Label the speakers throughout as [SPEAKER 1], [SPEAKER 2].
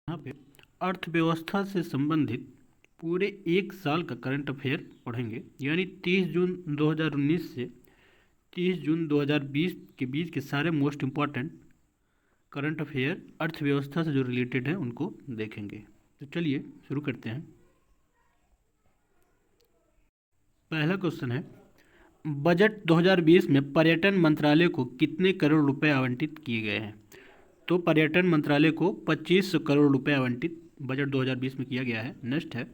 [SPEAKER 1] यहाँ पे अर्थव्यवस्था से संबंधित पूरे एक साल का करंट अफेयर पढ़ेंगे, यानी 30 जून 2019 से 30 जून 2020 के बीच के सारे मोस्ट इम्पॉर्टेंट करंट अफेयर अर्थव्यवस्था से जो रिलेटेड है उनको देखेंगे। तो चलिए शुरू करते हैं। पहला क्वेश्चन है, बजट 2020 में पर्यटन मंत्रालय को कितने करोड़ रुपए आवंटित किए गए हैं? तो पर्यटन मंत्रालय को 2500 करोड़ रुपए आवंटित बजट 2020 में किया गया है। नेक्स्ट है,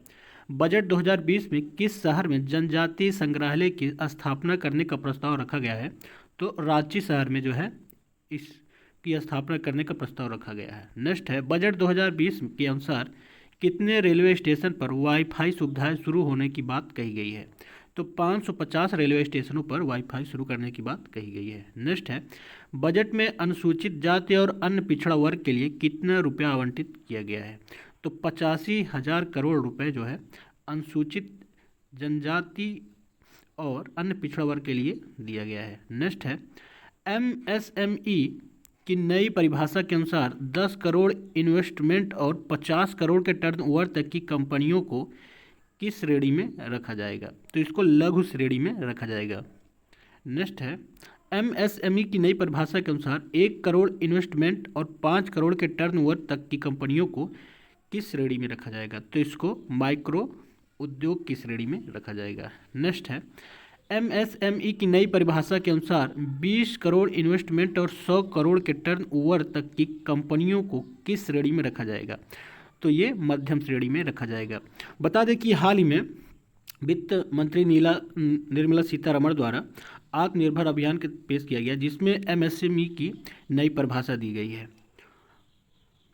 [SPEAKER 1] बजट 2020 में किस शहर में जनजातीय संग्रहालय की स्थापना करने का प्रस्ताव रखा गया है? तो रांची शहर में जो है इसकी स्थापना करने का प्रस्ताव रखा गया है। नेक्स्ट है, बजट 2020 के अनुसार कितने रेलवे स्टेशन पर वाईफाई सुविधाएं शुरू होने की बात कही गई है? तो 550 रेलवे स्टेशनों पर वाईफाई शुरू करने की बात कही गई है। नेक्स्ट है, बजट में अनुसूचित जाति और अन्य पिछड़ा वर्ग के लिए कितना रुपया आवंटित किया गया है? तो 85,000 करोड़ रुपए जो है अनुसूचित जनजाति और अन्य पिछड़ा वर्ग के लिए दिया गया है। नेक्स्ट है, एमएसएमई की नई परिभाषा के अनुसार 10 करोड़ इन्वेस्टमेंट और 50 करोड़ के टर्नओवर तक की कंपनियों को किस श्रेणी में रखा जाएगा? तो इसको लघु श्रेणी में रखा जाएगा। नेक्स्ट है, एमएसएमई की नई परिभाषा के अनुसार 1 करोड़ इन्वेस्टमेंट और 5 करोड़ के टर्नओवर तक की कंपनियों को किस श्रेणी में रखा जाएगा? तो इसको माइक्रो उद्योग की श्रेणी में रखा जाएगा। नेक्स्ट है, एमएसएमई की नई परिभाषा के अनुसार 20 करोड़ इन्वेस्टमेंट और 100 करोड़ के टर्नओवर तक की कंपनियों को किस श्रेणी में रखा जाएगा? तो ये मध्यम श्रेणी में रखा जाएगा। बता दें कि हाल ही में वित्त मंत्री निर्मला सीतारमण द्वारा आत्मनिर्भर अभियान के पेश किया गया, जिसमें एमएसएमई की नई परिभाषा दी गई है।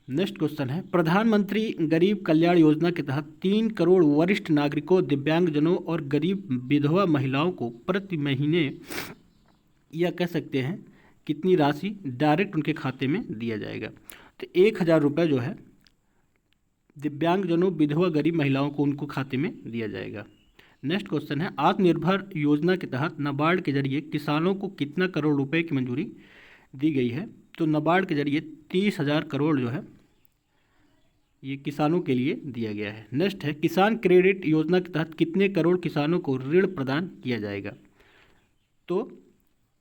[SPEAKER 1] नेक्स्ट क्वेश्चन है, प्रधानमंत्री गरीब कल्याण योजना के तहत 3 करोड़ वरिष्ठ नागरिकों, दिव्यांगजनों और गरीब विधवा महिलाओं को प्रति महीने या कह सकते हैं कितनी राशि डायरेक्ट उनके खाते में दिया जाएगा? तो 1,000 रुपये जो है दिव्यांगजनों, विधवा, गरीब महिलाओं को उनको खाते में दिया जाएगा। नेक्स्ट क्वेश्चन है, आत्मनिर्भर योजना के तहत नाबार्ड के जरिए किसानों को कितना करोड़ रुपए की मंजूरी दी गई है? तो नाबार्ड के जरिए 30,000 करोड़ जो है ये किसानों के लिए दिया गया है। नेक्स्ट है, किसान क्रेडिट योजना के तहत कितने करोड़ किसानों को ऋण प्रदान किया जाएगा? तो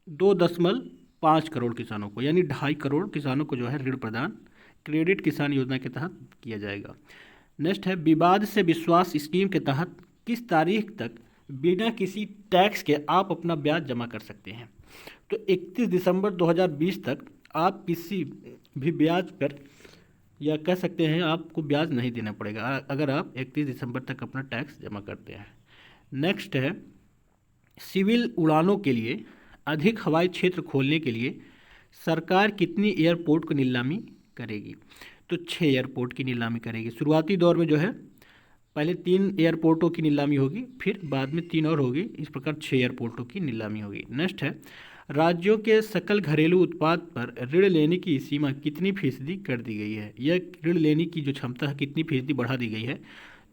[SPEAKER 1] 2.5 करोड़ किसानों को, यानी 2.5 करोड़ किसानों को जो है ऋण प्रदान क्रेडिट किसान योजना के तहत किया जाएगा। नेक्स्ट है, विवाद से विश्वास स्कीम के तहत किस तारीख तक बिना किसी टैक्स के आप अपना ब्याज जमा कर सकते हैं? तो 31 दिसंबर 2020 तक आप किसी भी ब्याज पर या कह सकते हैं आपको ब्याज नहीं देना पड़ेगा अगर आप 31 दिसंबर तक अपना टैक्स जमा करते हैं। नेक्स्ट है, सिविल उड़ानों के लिए अधिक हवाई क्षेत्र खोलने के लिए सरकार कितनी एयरपोर्ट को नीलामी करेगी? तो 6 एयरपोर्ट की नीलामी करेगी। शुरुआती दौर में जो है पहले 3 एयरपोर्टों की नीलामी होगी, फिर बाद में 3 और होगी, इस प्रकार 6 एयरपोर्टों की नीलामी होगी। नेक्स्ट है, राज्यों के सकल घरेलू उत्पाद पर ऋण लेने की सीमा कितनी फीसदी कर दी गई है? यह ऋण लेने की जो क्षमता है कितनी फीसदी बढ़ा दी गई है?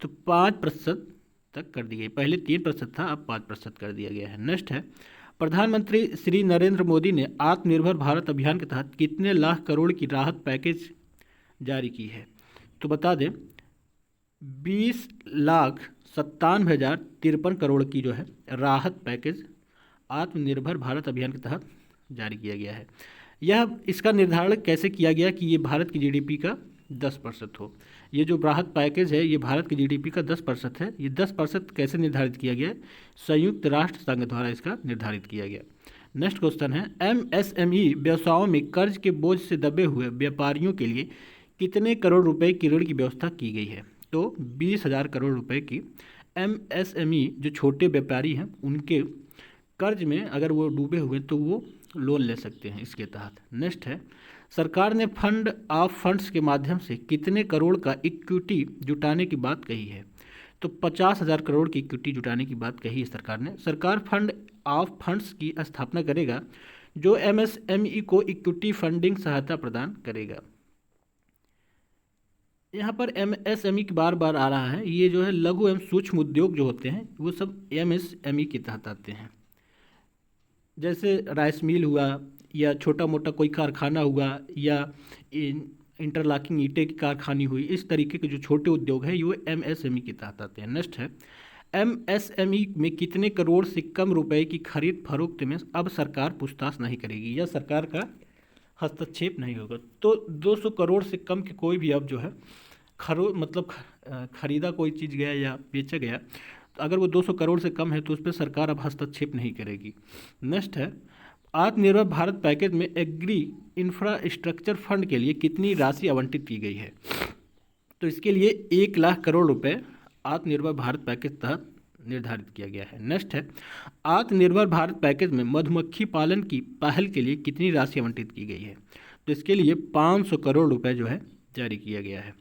[SPEAKER 1] तो 5% तक कर दी गई। पहले 3% था, अब 5% कर दिया गया है। नेक्स्ट है, प्रधानमंत्री श्री नरेंद्र मोदी ने आत्मनिर्भर भारत अभियान के तहत कितने लाख करोड़ की राहत पैकेज जारी की है? तो बता दें 20,97,053 करोड़ की जो है राहत पैकेज आत्मनिर्भर भारत अभियान के तहत जारी किया गया है। यह इसका निर्धारण कैसे किया गया कि ये भारत की जीडीपी का 10% हो? ये जो राहत पैकेज है ये भारत की जीडीपी का 10% है। ये 10% कैसे निर्धारित किया गया? संयुक्त राष्ट्र संघ द्वारा इसका निर्धारित किया गया। नेक्स्ट क्वेश्चन है, एमएसएमई व्यवसायों में कर्ज के बोझ से दबे हुए व्यापारियों के लिए कितने करोड़ रुपए की ऋण की व्यवस्था की गई है? तो 20,000 करोड़ रुपए की एमएसएमई जो छोटे व्यापारी हैं उनके कर्ज में अगर वो डूबे हुए तो वो लोन ले सकते हैं इसके तहत। नेक्स्ट है, सरकार ने फंड ऑफ फंड्स के माध्यम से कितने करोड़ का इक्विटी जुटाने की बात कही है? तो 50,000 करोड़ की इक्विटी जुटाने की बात कही है सरकार ने। सरकार फंड ऑफ फंड्स की स्थापना करेगा जो एमएसएमई को इक्विटी फंडिंग सहायता प्रदान करेगा। यहाँ पर एमएसएमई की बार बार आ रहा है, ये जो है लघु एवं सूक्ष्म उद्योग जो होते हैं वो सब एमएसएमई के तहत आते हैं। जैसे राइस मिल हुआ या छोटा मोटा कोई कारखाना हुआ या इंटरलॉकिंग ईंटें की कारखानी हुई, इस तरीके के जो छोटे उद्योग हैं ये एमएसएमई के तहत आते हैं। नेक्स्ट है, एमएसएमई में कितने करोड़ से कम रुपए की खरीद फरोख्त में अब सरकार पूछताछ नहीं करेगी या सरकार का हस्तक्षेप नहीं होगा। तो 200 करोड़ से कम के कोई भी अब जो है खरीदा कोई चीज़ गया या बेचा गया, तो अगर वो 200 करोड़ से कम है तो उस पर सरकार अब हस्तक्षेप नहीं करेगी। नेक्स्ट है, आत्मनिर्भर भारत पैकेज में एग्री इंफ्रास्ट्रक्चर फंड के लिए कितनी राशि आवंटित की गई है। तो इसके लिए 1 लाख करोड़ रुपए आत्मनिर्भर भारत पैकेज तहत निर्धारित किया गया है। नेक्स्ट है, आत्मनिर्भर भारत पैकेज में मधुमक्खी पालन की पहल के लिए कितनी राशि आवंटित की गई है। तो इसके लिए 500 करोड़ रुपए जो है जारी किया गया है।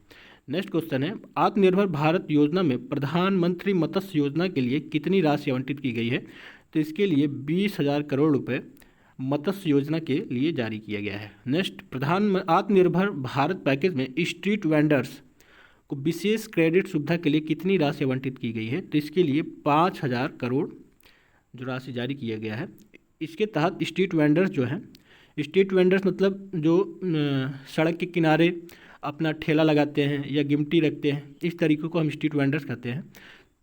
[SPEAKER 1] नेक्स्ट क्वेश्चन है, आत्मनिर्भर भारत योजना में प्रधानमंत्री मत्स्य योजना के लिए कितनी राशि आवंटित की गई है। तो इसके लिए 20,000 करोड़ रुपए मत्स्य योजना के लिए जारी किया गया है। नेक्स्ट, आत्मनिर्भर भारत पैकेज में स्ट्रीट वेंडर्स को विशेष क्रेडिट सुविधा के लिए कितनी राशि आवंटित की गई है। तो इसके लिए 5,000 करोड़ जो राशि जारी किया गया है। इसके तहत स्ट्रीट वेंडर्स जो हैं, स्ट्रीट वेंडर्स मतलब जो सड़क के किनारे अपना ठेला लगाते हैं या गिमटी रखते हैं, इस तरीके को हम स्ट्रीट वेंडर्स कहते हैं।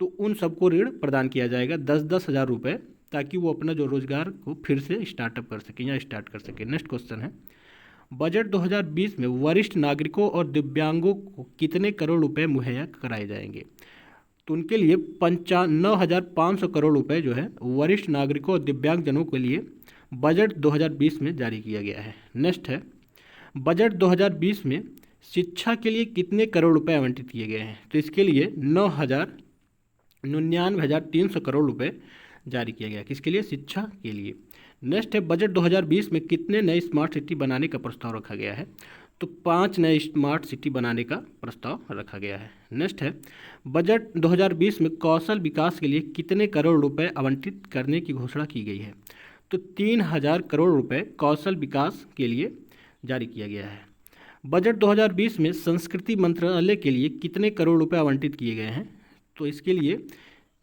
[SPEAKER 1] तो उन सबको ऋण प्रदान किया जाएगा 10-10 हज़ार रुपये, ताकि वो अपना जो रोजगार को फिर से स्टार्टअप कर सकें या स्टार्ट कर सकें। नेक्स्ट क्वेश्चन है, बजट 2020 में वरिष्ठ नागरिकों और दिव्यांगों को कितने करोड़ रुपए मुहैया कराए जाएंगे। तो उनके लिए 95,500 करोड़ रुपए जो है वरिष्ठ नागरिकों और दिव्यांगजनों के लिए बजट 2020 में जारी किया गया है। नेक्स्ट है, बजट 2020 में शिक्षा के लिए कितने करोड़ रुपए आवंटित किए गए हैं। तो इसके लिए 99,300 करोड़ रुपए जारी किया गया, किसके लिए, शिक्षा के लिए। नेक्स्ट है, बजट 2020 में कितने नए स्मार्ट सिटी बनाने का प्रस्ताव रखा गया है। तो 5 नए स्मार्ट सिटी बनाने का प्रस्ताव रखा गया है। नेक्स्ट है, बजट 2020 में कौशल विकास के लिए कितने करोड़ रुपए आवंटित करने की घोषणा की गई है। तो 3,000 करोड़ रुपए कौशल विकास के लिए जारी किया गया है। बजट 2020 में संस्कृति मंत्रालय के लिए कितने करोड़ रुपए आवंटित किए गए हैं। तो इसके लिए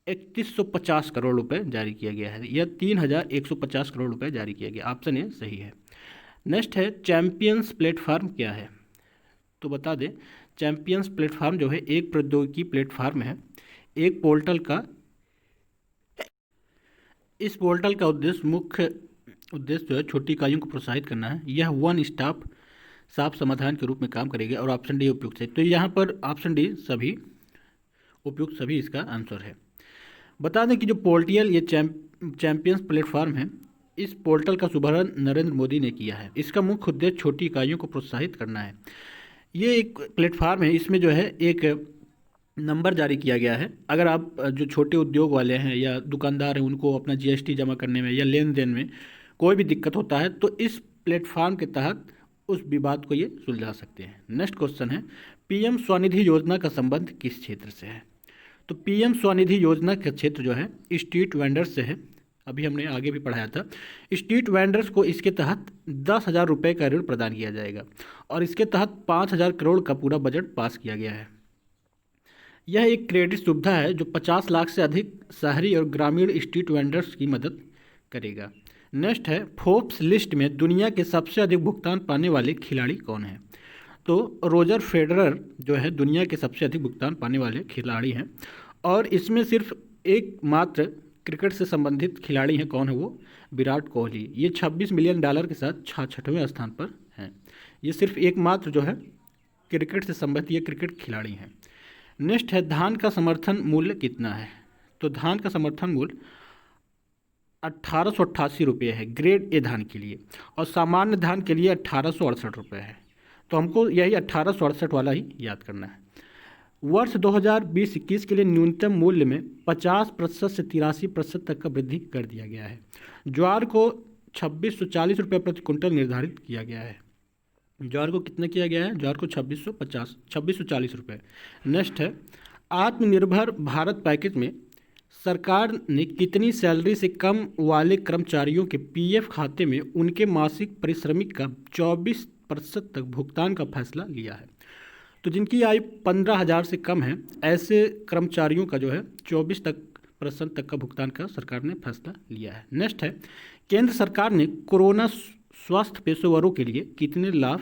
[SPEAKER 1] 3150 करोड़ रुपए जारी किया गया है, या 3,150 करोड़ रुपए जारी किया गया। ऑप्शन ए सही है। नेक्स्ट है, चैंपियंस प्लेटफार्म क्या है। तो बता दें, चैंपियंस प्लेटफार्म जो है एक प्रौद्योगिकी प्लेटफार्म है, एक पोर्टल का। इस पोर्टल का मुख्य उद्देश्य जो है छोटी इकाइयों को प्रोत्साहित करना है। यह वन स्टॉप शॉप समाधान के रूप में काम करेगी, और ऑप्शन डी उपयुक्त है। तो यहाँ पर ऑप्शन डी सभी उपयुक्त, सभी इसका आंसर है। बता दें कि जो पोर्टल ये चैंपियंस प्लेटफार्म है, इस पोर्टल का शुभारंभ नरेंद्र मोदी ने किया है। इसका मुख्य उद्देश्य छोटी इकाइयों को प्रोत्साहित करना है। ये एक प्लेटफार्म है, इसमें जो है एक नंबर जारी किया गया है। अगर आप जो छोटे उद्योग वाले हैं या दुकानदार हैं, उनको अपना जीएसटी जमा करने में या लेन देन में कोई भी दिक्कत होता है, तो इस प्लेटफार्म के तहत उस विवाद को ये सुलझा सकते हैं। नेक्स्ट क्वेश्चन है, पीएम स्वनिधि योजना का संबंध किस क्षेत्र से है। तो पीएम स्वनिधि योजना का क्षेत्र जो है स्ट्रीट वेंडर्स से है। अभी हमने आगे भी पढ़ाया था। स्ट्रीट वेंडर्स को इसके तहत 10,000 रुपये का ऋण प्रदान किया जाएगा, और इसके तहत 5,000 करोड़ का पूरा बजट पास किया गया है। यह एक क्रेडिट सुविधा है जो 50 लाख से अधिक शहरी और ग्रामीण स्ट्रीट वेंडर्स की मदद करेगा। नेक्स्ट है, फोर्ब्स लिस्ट में दुनिया के सबसे अधिक भुगतान पाने वाले खिलाड़ी कौन हैं। तो रोजर फेडरर जो है दुनिया के सबसे अधिक भुगतान पाने वाले खिलाड़ी हैं, और इसमें सिर्फ एकमात्र क्रिकेट से संबंधित खिलाड़ी हैं। कौन है वो, विराट कोहली। ये 26 मिलियन डॉलर के साथ 6वें स्थान पर हैं। ये सिर्फ एकमात्र जो है क्रिकेट से संबंधित ये क्रिकेट खिलाड़ी हैं। नेक्स्ट है, धान का समर्थन मूल्य कितना है। तो धान का समर्थन मूल्य 1888 रुपये है ग्रेड ए धान के लिए, और सामान्य धान के लिए 1868 रुपये है। तो हमको यही 1868 वाला ही याद करना है। वर्ष 2020-21 के लिए न्यूनतम मूल्य में 50% से 83% तक का वृद्धि कर दिया गया है। ज्वार को 2640 रुपये प्रति क्विंटल निर्धारित किया गया है। ज्वार को कितना किया गया है, ज्वार को 2640 रुपये। नेक्स्ट है, आत्मनिर्भर भारत पैकेज में सरकार ने कितनी सैलरी से कम वाले कर्मचारियों के पीएफ खाते में उनके मासिक पारिश्रमिक का 24% तक भुगतान का फैसला लिया है। तो जिनकी आय 15,000 से कम है, ऐसे कर्मचारियों का जो है 24% तक का भुगतान का सरकार ने फैसला लिया है। नेक्स्ट है, केंद्र सरकार ने कोरोना स्वास्थ्य पेशेवरों के लिए कितने लाभ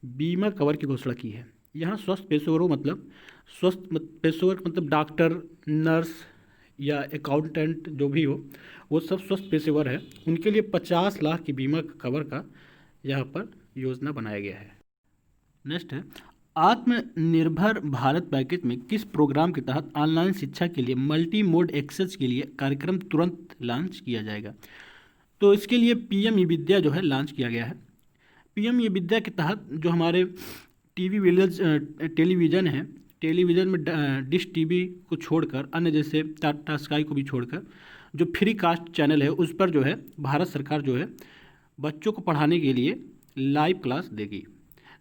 [SPEAKER 1] बीमा कवर की घोषणा की है। यहाँ स्वस्थ पेशेवरों मतलब पेशेवर मतलब डॉक्टर, नर्स या अकाउंटेंट जो भी हो, वो सब स्वस्थ पेशेवर है, उनके लिए 50 लाख की बीमा कवर का यहाँ पर योजना बनाया गया है। नेक्स्ट है, आत्मनिर्भर भारत पैकेज में किस प्रोग्राम के तहत ऑनलाइन शिक्षा के लिए मल्टी मोड एक्सेस के लिए कार्यक्रम तुरंत लॉन्च किया जाएगा? तो इसके लिए पीएम ई विद्या जो है लॉन्च किया गया है। पीएम ई विद्या के तहत जो हमारे टेलीविज़न है, टेलीविज़न में डिश टीवी को छोड़कर अन्य जैसे टाटा स्काई को भी छोड़कर जो फ्री कास्ट चैनल है उस पर जो है भारत सरकार जो है बच्चों को पढ़ाने के लिए लाइव क्लास देगी।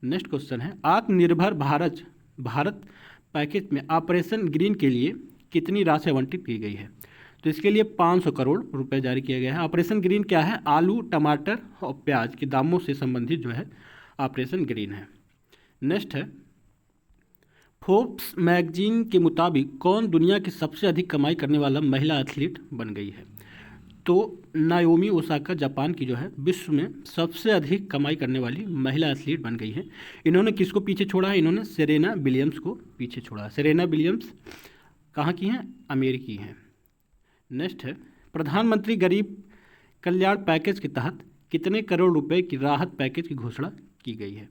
[SPEAKER 1] नेक्स्ट क्वेश्चन है, आत्मनिर्भर भारत पैकेज में ऑपरेशन ग्रीन के लिए कितनी राशि आवंटित की गई है? तो इसके लिए 500 करोड़ रुपए जारी किया गया है। ऑपरेशन ग्रीन क्या है? आलू, टमाटर और प्याज के दामों से संबंधित जो है ऑपरेशन ग्रीन है। नेक्स्ट है, फोर्ब्स मैगजीन के मुताबिक कौन दुनिया की सबसे अधिक कमाई करने वाला महिला एथलीट बन गई है? तो नाओमी ओसाका जापान की जो है विश्व में सबसे अधिक कमाई करने वाली महिला एथलीट बन गई है। इन्होंने किसको पीछे छोड़ा है? इन्होंने सेरेना विलियम्स को पीछे छोड़ा है। सेरेना विलियम्स कहाँ की हैं? अमेरिकी हैं। नेक्स्ट है, प्रधानमंत्री गरीब कल्याण पैकेज के तहत कितने करोड़ रुपए की राहत पैकेज की घोषणा की गई है?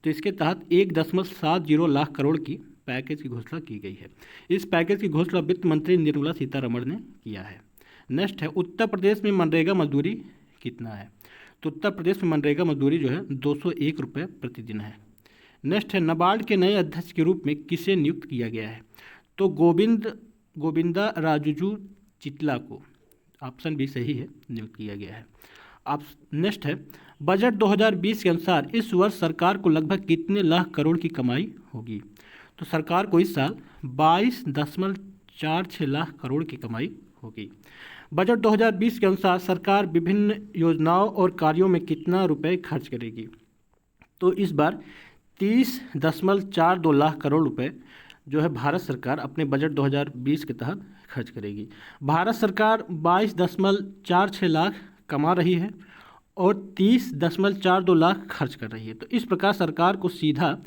[SPEAKER 1] तो इसके तहत 1.70 लाख करोड़ की पैकेज की घोषणा की गई है। इस पैकेज की घोषणा वित्त मंत्री निर्मला सीतारमण ने किया है। नेक्स्ट है, उत्तर प्रदेश में मनरेगा मजदूरी कितना है? तो उत्तर प्रदेश में मनरेगा मजदूरी जो है 201 रुपये प्रतिदिन है। नेक्स्ट है, नाबार्ड के नए अध्यक्ष के रूप में किसे नियुक्त किया गया है? तो गोविंदा राजुजू चितला को, ऑप्शन बी सही है, नियुक्त किया गया है। आप नेक्स्ट है, बजट 2020 के अनुसार इस वर्ष सरकार को लगभग कितने लाख करोड़ की कमाई होगी? तो सरकार को इस साल 22.46 लाख करोड़ की कमाई होगी। बजट 2020 के अनुसार सरकार विभिन्न योजनाओं और कार्यों में कितना रुपए खर्च करेगी? तो इस बार 30.42 लाख करोड़ रुपए जो है भारत सरकार अपने बजट 2020 के तहत खर्च करेगी। भारत सरकार 22.46 लाख कमा रही है और 30.42 लाख खर्च कर रही है। तो इस प्रकार सरकार को सीधा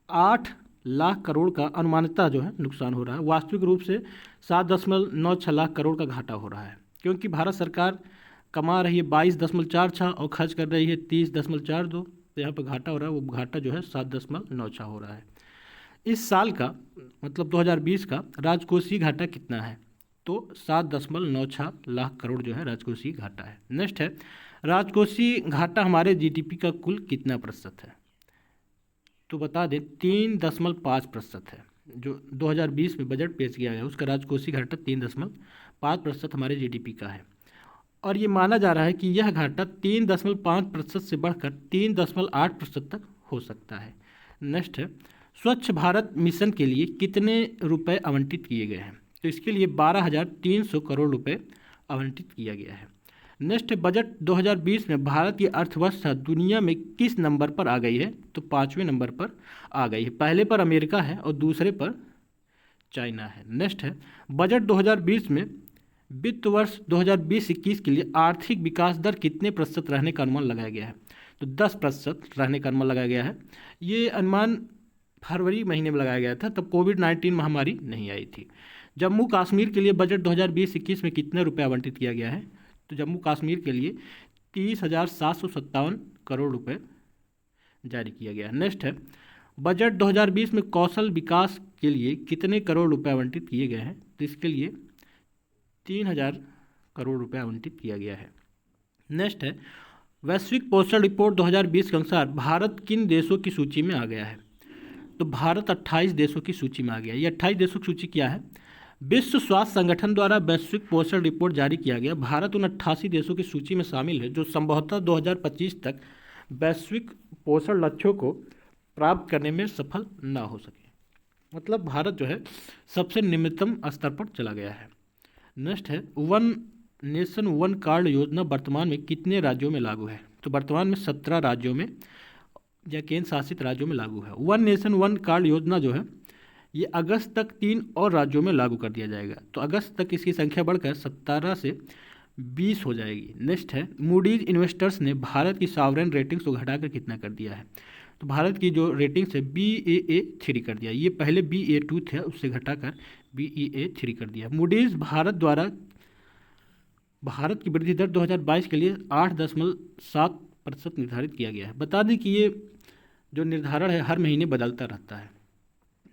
[SPEAKER 1] 8 लाख करोड़ का अनुमानित जो है नुकसान हो रहा है। वास्तविक रूप से 7.96 लाख करोड़ का घाटा हो रहा है, क्योंकि भारत सरकार कमा रही है 22.46 और खर्च कर रही है 30.42। तो यहाँ पर घाटा हो रहा है, वो घाटा जो है 7.96 हो रहा है। इस साल का मतलब 2020 का राजकोषीय घाटा कितना है? तो 7.96 लाख करोड़ जो है राजकोषीय घाटा है। नेक्स्ट है, राजकोषीय घाटा हमारे जीडीपी का कुल कितना प्रतिशत है? तो बता दें 3.5% है। जो 2020 में बजट पेश किया गया उसका राजकोषीय घाटा 3.5% हमारे जीडीपी का है, और ये माना जा रहा है कि यह घाटा 3.5% से बढ़कर 3.8% तक हो सकता है। नेक्स्ट है, स्वच्छ भारत मिशन के लिए कितने रुपए आवंटित किए गए हैं? तो इसके लिए 12,300 करोड़ रुपए आवंटित किया गया है। नेक्स्ट है, बजट 2020 में भारत की अर्थव्यवस्था दुनिया में किस नंबर पर आ गई है? तो 5वें नंबर पर आ गई है। पहले पर अमेरिका है और दूसरे पर चाइना है। नेक्स्ट है, बजट 2020 में वित्त वर्ष 2020-21 के लिए आर्थिक विकास दर कितने प्रतिशत रहने का अनुमान लगाया गया है? तो 10% रहने का अनुमान लगाया गया है। ये अनुमान फरवरी महीने में लगाया गया था, तब कोविड-19 महामारी नहीं आई थी। जम्मू कश्मीर के लिए बजट 2020-21 में कितने रुपए आवंटित किया गया है? तो जम्मू कश्मीर के लिए 30,757 करोड़ रुपए जारी किया गया है। नेक्स्ट है, बजट 2020 में कौशल विकास के लिए कितने करोड़ रुपए आवंटित किए गए हैं? तो इसके लिए 3,000 करोड़ रुपए आवंटित किया गया है। नेक्स्ट है, वैश्विक पोषण रिपोर्ट 2020 के अनुसार भारत किन देशों की सूची में आ गया है? तो भारत 28 देशों की सूची में आ गया। ये 28 देशों की सूची क्या है? विश्व स्वास्थ्य संगठन द्वारा वैश्विक पोषण रिपोर्ट जारी किया गया। भारत उन 88 देशों की सूची में शामिल है जो संभवतः 2025 तक वैश्विक पोषण लक्ष्यों को प्राप्त करने में सफल ना हो सके। मतलब भारत जो है सबसे निम्नतम स्तर पर चला गया है। नेक्स्ट है, वन नेशन वन कार्ड योजना वर्तमान में कितने राज्यों में लागू है? तो वर्तमान में 17 राज्यों में या केंद्र शासित राज्यों में लागू है। वन नेशन वन कार्ड योजना जो है ये अगस्त तक 3 और राज्यों में लागू कर दिया जाएगा। तो अगस्त तक इसकी संख्या बढ़कर 17 से 20 हो जाएगी। नेक्स्ट है, मूडीज इन्वेस्टर्स ने भारत की सॉवरेन रेटिंग्स को घटाकर कितना कर दिया है? तो तो भारत की जो रेटिंग्स है Baa3 कर दिया। ये पहले Ba2 थे, उससे घटाकर Baa3 कर दिया। मूडीज़ भारत की वृद्धि दर 2022 के लिए 8.7% निर्धारित किया गया है। बता दें कि ये जो निर्धारण है हर महीने बदलता रहता है।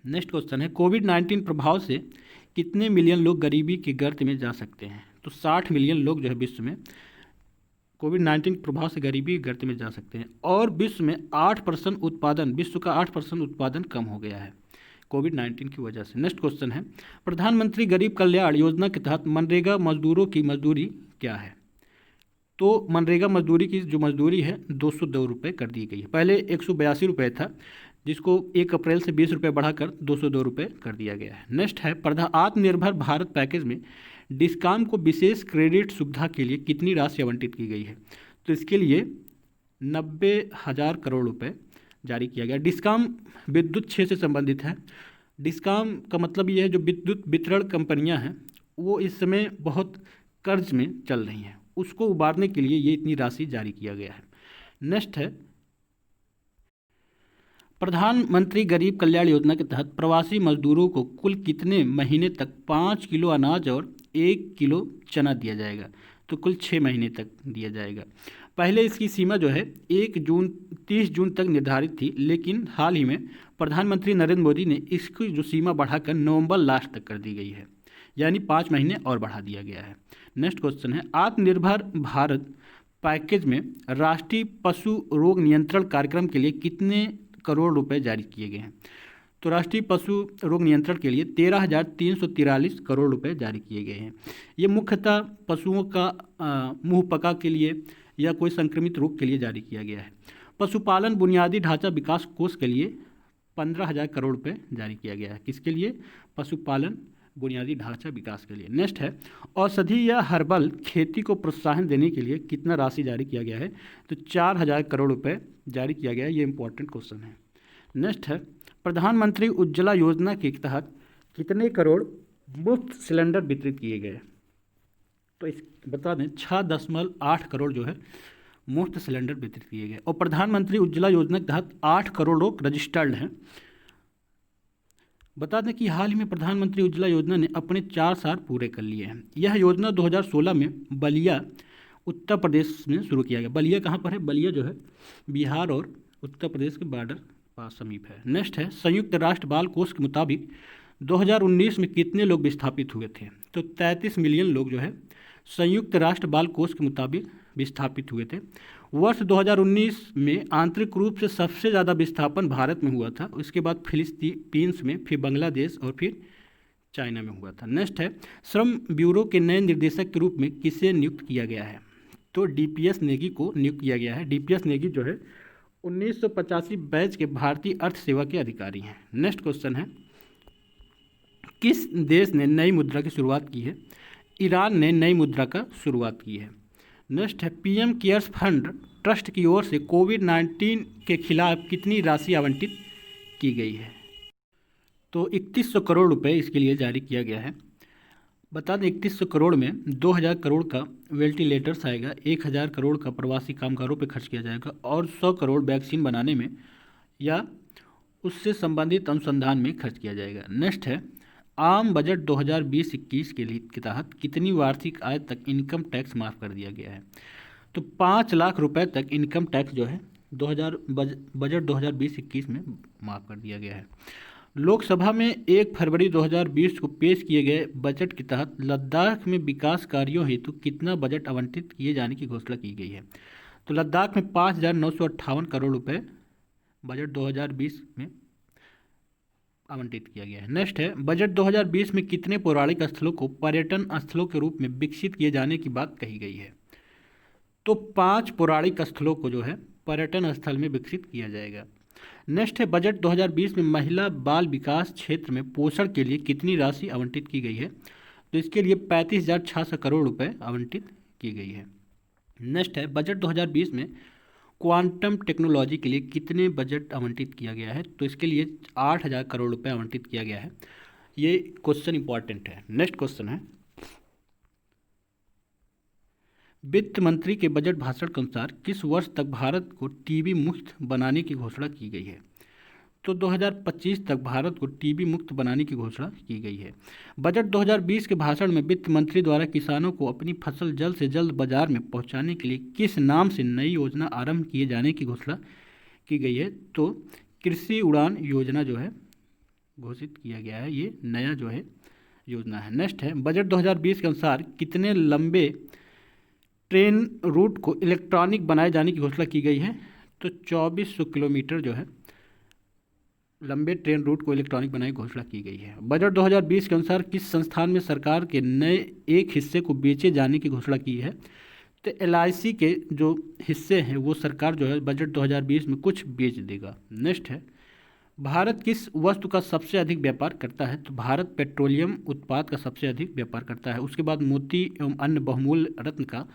[SPEAKER 1] नेक्स्ट क्वेश्चन है, कोविड-19 प्रभाव से कितने मिलियन लोग गरीबी के गर्त में जा सकते हैं? तो 60 मिलियन लोग जो है विश्व में कोविड-19 के प्रभाव से गरीबी के गर्त में जा सकते हैं। और विश्व में 8% उत्पादन, विश्व का 8% उत्पादन कम हो गया है कोविड-19 की वजह से। नेक्स्ट क्वेश्चन है, प्रधानमंत्री गरीब कल्याण योजना के तहत मनरेगा मजदूरों की मजदूरी क्या है? तो मनरेगा मजदूरी की जो मजदूरी है 202 रुपये कर दी गई है। पहले 182 रुपये था, जिसको 1 अप्रैल से 20 रुपये बढ़ाकर 202 रुपये कर दिया गया है। नेक्स्ट है, आत्मनिर्भर भारत पैकेज में डिस्कॉम को विशेष क्रेडिट सुविधा के लिए कितनी राशि आवंटित की गई है? तो इसके लिए 90,000 करोड़ रुपए जारी किया गया। डिस्कॉम विद्युत क्षेत्र से संबंधित है। डिस्कॉम का मतलब ये है जो विद्युत वितरण कंपनियां हैं वो इस समय बहुत कर्ज में चल रही हैं, उसको उबारने के लिए ये इतनी राशि जारी किया गया है। नेक्स्ट है, प्रधानमंत्री गरीब कल्याण योजना के तहत प्रवासी मजदूरों को कुल कितने महीने तक 5 किलो अनाज और 1 किलो चना दिया जाएगा? तो कुल 6 महीने तक दिया जाएगा। पहले इसकी सीमा जो है 30 जून तक निर्धारित थी, लेकिन हाल ही में प्रधानमंत्री नरेंद्र मोदी ने इसकी जो सीमा बढ़ाकर नवंबर लास्ट तक कर दी गई है, यानी 5 महीने और बढ़ा दिया गया है। नेक्स्ट क्वेश्चन है, आत्मनिर्भर भारत पैकेज में राष्ट्रीय पशु रोग नियंत्रण कार्यक्रम के लिए कितने करोड़ रुपए जारी किए गए हैं? तो राष्ट्रीय पशु रोग नियंत्रण के लिए 13,343 करोड़ रुपए जारी किए गए हैं। ये मुख्यतः पशुओं का मुंहपका के लिए या कोई संक्रमित रोग के लिए जारी किया गया है। पशुपालन बुनियादी ढांचा विकास कोष के लिए 15,000 करोड़ रुपए जारी किया गया है। किसके लिए? पशुपालन बुनियादी ढांचा विकास के लिए। नेक्स्ट है, औषधि या हर्बल खेती को प्रोत्साहन देने के लिए कितना राशि जारी किया गया है? तो 4,000 करोड़ रुपए जारी किया गया है। ये इंपॉर्टेंट क्वेश्चन है। नेक्स्ट है, प्रधानमंत्री उज्ज्वला योजना के तहत कितने करोड़ मुफ्त सिलेंडर वितरित किए गए? तो इस बता दें 6.8 करोड़ जो है मुफ्त सिलेंडर वितरित किए गए। और प्रधानमंत्री उज्ज्वला योजना के तहत 8 करोड़ लोग रजिस्टर्ड हैं। बता दें कि हाल ही में प्रधानमंत्री उज्ज्वला योजना ने अपने 4 साल पूरे कर लिए हैं। यह योजना 2016 में बलिया उत्तर प्रदेश में शुरू किया गया। बलिया कहाँ पर है? बलिया जो है बिहार और उत्तर प्रदेश के बॉर्डर पास समीप है। नेक्स्ट है, संयुक्त राष्ट्र बाल कोष के मुताबिक 2019 में कितने लोग विस्थापित हुए थे? तो 33 मिलियन लोग जो है संयुक्त राष्ट्र बाल कोष के मुताबिक विस्थापित हुए थे। वर्ष 2019 में आंतरिक रूप से सबसे ज़्यादा विस्थापन भारत में हुआ था, उसके बाद फिलीपींस में, फिर बांग्लादेश और फिर चाइना में हुआ था। नेक्स्ट है, श्रम ब्यूरो के नए निदेशक के रूप में किसे नियुक्त किया गया है? तो डीपीएस नेगी को नियुक्त किया गया है। डीपीएस नेगी जो है 1985 बैच के भारतीय अर्थ सेवा के अधिकारी हैं। नेक्स्ट क्वेश्चन है, किस देश ने नई मुद्रा की शुरुआत की है? ईरान ने नई मुद्रा का शुरुआत की है। नेक्स्ट है, पीएम केयर्स फंड ट्रस्ट की ओर से कोविड-19 के खिलाफ कितनी राशि आवंटित की गई है? तो 3100 करोड़ रुपए इसके लिए जारी किया गया है। बता दें 3100 करोड़ में 2000 करोड़ का वेंटिलेटर्स आएगा, 1000 करोड़ का प्रवासी कामगारों पर खर्च किया जाएगा और 100 करोड़ वैक्सीन बनाने में या उससे संबंधित अनुसंधान में खर्च किया जाएगा। नेक्स्ट है, आम बजट 2020-21 के तहत कितनी वार्षिक आय तक इनकम टैक्स माफ़ कर दिया गया है? तो 5 लाख रुपए तक इनकम टैक्स जो है बजट 2020-21 में माफ़ कर दिया गया है। लोकसभा में 1 फरवरी 2020 को पेश किए गए बजट के तहत लद्दाख में विकास कार्यों हेतु कितना बजट आवंटित किए जाने की घोषणा की गई है? तो लद्दाख में 5,958 करोड़ रुपए बजट 2020 में आवंटित किया गया है। नेक्स्ट है, बजट 2020 में कितने पौराणिक स्थलों को पर्यटन स्थलों के रूप में विकसित किए जाने की बात कही गई है? तो 5 पौराणिक स्थलों को जो है पर्यटन स्थल में विकसित किया जाएगा। नेक्स्ट है, बजट 2020 में महिला बाल विकास क्षेत्र में पोषण के लिए कितनी राशि आवंटित की गई है? तो इसके लिए 35,600 करोड़ रुपए आवंटित की गई है। नेक्स्ट है, बजट 2020 में क्वांटम टेक्नोलॉजी के लिए कितने बजट आवंटित किया गया है? तो इसके लिए 8,000 करोड़ रुपए आवंटित किया गया है। ये क्वेश्चन इंपॉर्टेंट है। नेक्स्ट क्वेश्चन है, वित्त मंत्री के बजट भाषण के अनुसार किस वर्ष तक भारत को टीबी मुक्त बनाने की घोषणा की गई है? तो 2025 तक भारत को टीबी मुक्त बनाने की घोषणा की गई है। बजट 2020 के भाषण में वित्त मंत्री द्वारा किसानों को अपनी फसल जल्द से जल्द बाजार में पहुंचाने के लिए किस नाम से नई योजना आरंभ किए जाने की घोषणा की गई है? तो कृषि उड़ान योजना जो है घोषित किया गया है। ये नया जो है योजना है। नेक्स्ट है, बजट 2020 के अनुसार कितने लंबे ट्रेन रूट को इलेक्ट्रॉनिक बनाए जाने की घोषणा की गई है? तो 2400 किलोमीटर जो है लंबे ट्रेन रूट को इलेक्ट्रॉनिक बनाने की घोषणा की गई है। बजट 2020 के अनुसार किस संस्थान में सरकार के नए एक हिस्से को बेचे जाने की घोषणा की है? तो LIC के जो हिस्से हैं वो सरकार जो है बजट 2020 में कुछ बेच देगा। नेक्स्ट है, भारत किस वस्तु का सबसे अधिक व्यापार करता है? तो भारत पेट्रोलियम उत्पाद का सबसे अधिक व्यापार करता है। उसके बाद मोती एवं अन्य बहुमूल्य रत्न का,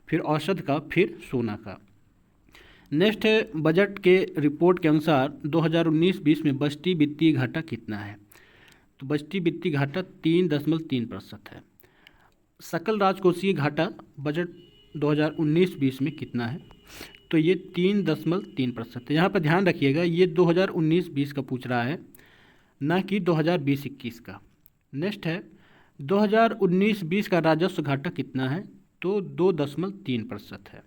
[SPEAKER 1] फिर औषध का, फिर सोना का। नेक्स्ट है, बजट के रिपोर्ट के अनुसार 2019-20 में बजटीय वित्तीय घाटा कितना है? तो बजटीय वित्तीय घाटा 3.3% है। सकल राजकोषीय घाटा बजट 2019-20 में कितना है? तो ये 3.3% है। यहाँ पर ध्यान रखिएगा, ये 2019-20 का पूछ रहा है, ना कि 2020-21 का। नेक्स्ट है, 2019-20 का राजस्व घाटा कितना है? तो 2.3% है।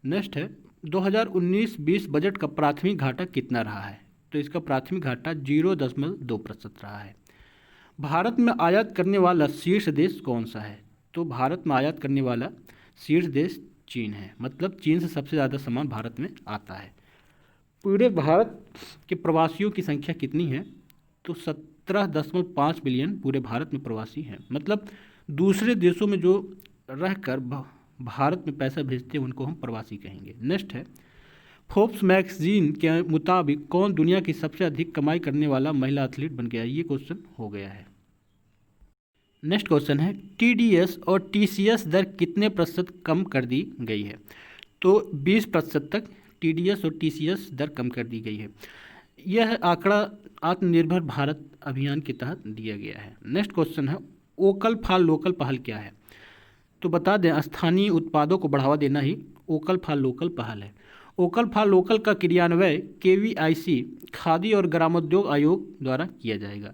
[SPEAKER 1] नेक्स्ट है, 2019-20 बजट का प्राथमिक घाटा कितना रहा है? तो इसका प्राथमिक घाटा 0.2% रहा है। भारत में आयात करने वाला शीर्ष देश कौन सा है? तो भारत में आयात करने वाला शीर्ष देश चीन है। मतलब चीन से सबसे ज़्यादा सामान भारत में आता है। पूरे भारत के प्रवासियों की संख्या कितनी है? तो 17.5 बिलियन पूरे भारत में प्रवासी हैं। मतलब दूसरे देशों में जो रहकर भारत में पैसा भेजते हैं उनको हम प्रवासी कहेंगे। नेक्स्ट है, फोर्ब्स मैगजीन के मुताबिक कौन दुनिया की सबसे अधिक कमाई करने वाला महिला एथलीट बन गया है? ये क्वेश्चन हो गया है। नेक्स्ट क्वेश्चन है, TDS और TCS दर कितने प्रतिशत कम कर दी गई है? तो 20% तक TDS और TCS दर कम कर दी गई है। यह आंकड़ा आत्मनिर्भर भारत अभियान के तहत दिया गया है। नेक्स्ट क्वेश्चन है, वोकल फॉर लोकल पहल क्या है? तो बता दें, स्थानीय उत्पादों को बढ़ावा देना ही वोकल फॉर लोकल पहल है। वोकल फॉर लोकल का क्रियान्वयन KVIC खादी और ग्रामोद्योग आयोग द्वारा किया जाएगा।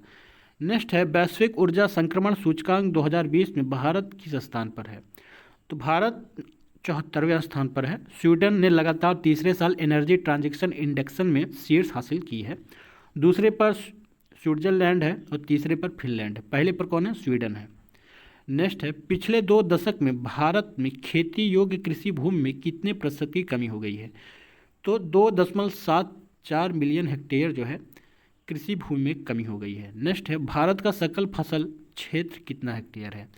[SPEAKER 1] नेक्स्ट है, वैश्विक ऊर्जा संक्रमण सूचकांक 2020 में भारत किस स्थान पर है? तो भारत 74वें स्थान पर है। स्वीडन ने लगातार तीसरे साल एनर्जी ट्रांजैक्शन इंडेक्स में शीर्ष हासिल की है। दूसरे पर स्विट्जरलैंड है और तीसरे पर फिनलैंड है। पहले पर कौन है? स्वीडन है। नेक्स्ट है, पिछले 2 दशक में भारत में खेती योग्य कृषि भूमि में कितने प्रतिशत की कमी हो गई है? तो 2.74 मिलियन हेक्टेयर जो है कृषि भूमि में कमी हो गई है। नेक्स्ट है, भारत का सकल फसल क्षेत्र कितना हेक्टेयर है?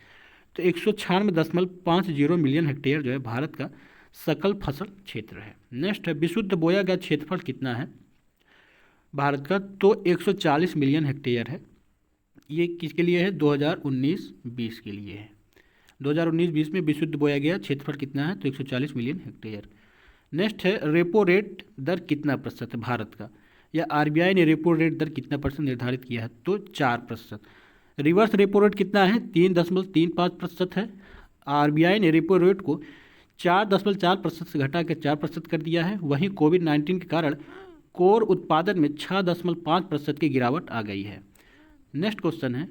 [SPEAKER 1] तो 196.50 मिलियन हेक्टेयर जो है भारत का सकल फसल क्षेत्र है। नेक्स्ट है, विशुद्ध बोया गया क्षेत्रफल कितना है भारत का? तो 140 मिलियन हेक्टेयर है। ये किसके लिए है? 2019-20 के लिए है। 2019-20 में विशुद्ध बोया गया क्षेत्रफल कितना है? तो 140 मिलियन हेक्टेयर। नेक्स्ट है, रेपो रेट दर कितना प्रतिशत है भारत का? या RBI ने रेपो रेट दर कितना % निर्धारित किया है? तो 4%। रिवर्स रेपो रेट कितना है? 3.35% है। RBI ने रेपो रेट को 4.4% से घटा कर 4% कर दिया है। वहीं कोविड-19 के कारण कोर उत्पादन में 6.5% की गिरावट आ गई है। नेक्स्ट क्वेश्चन है,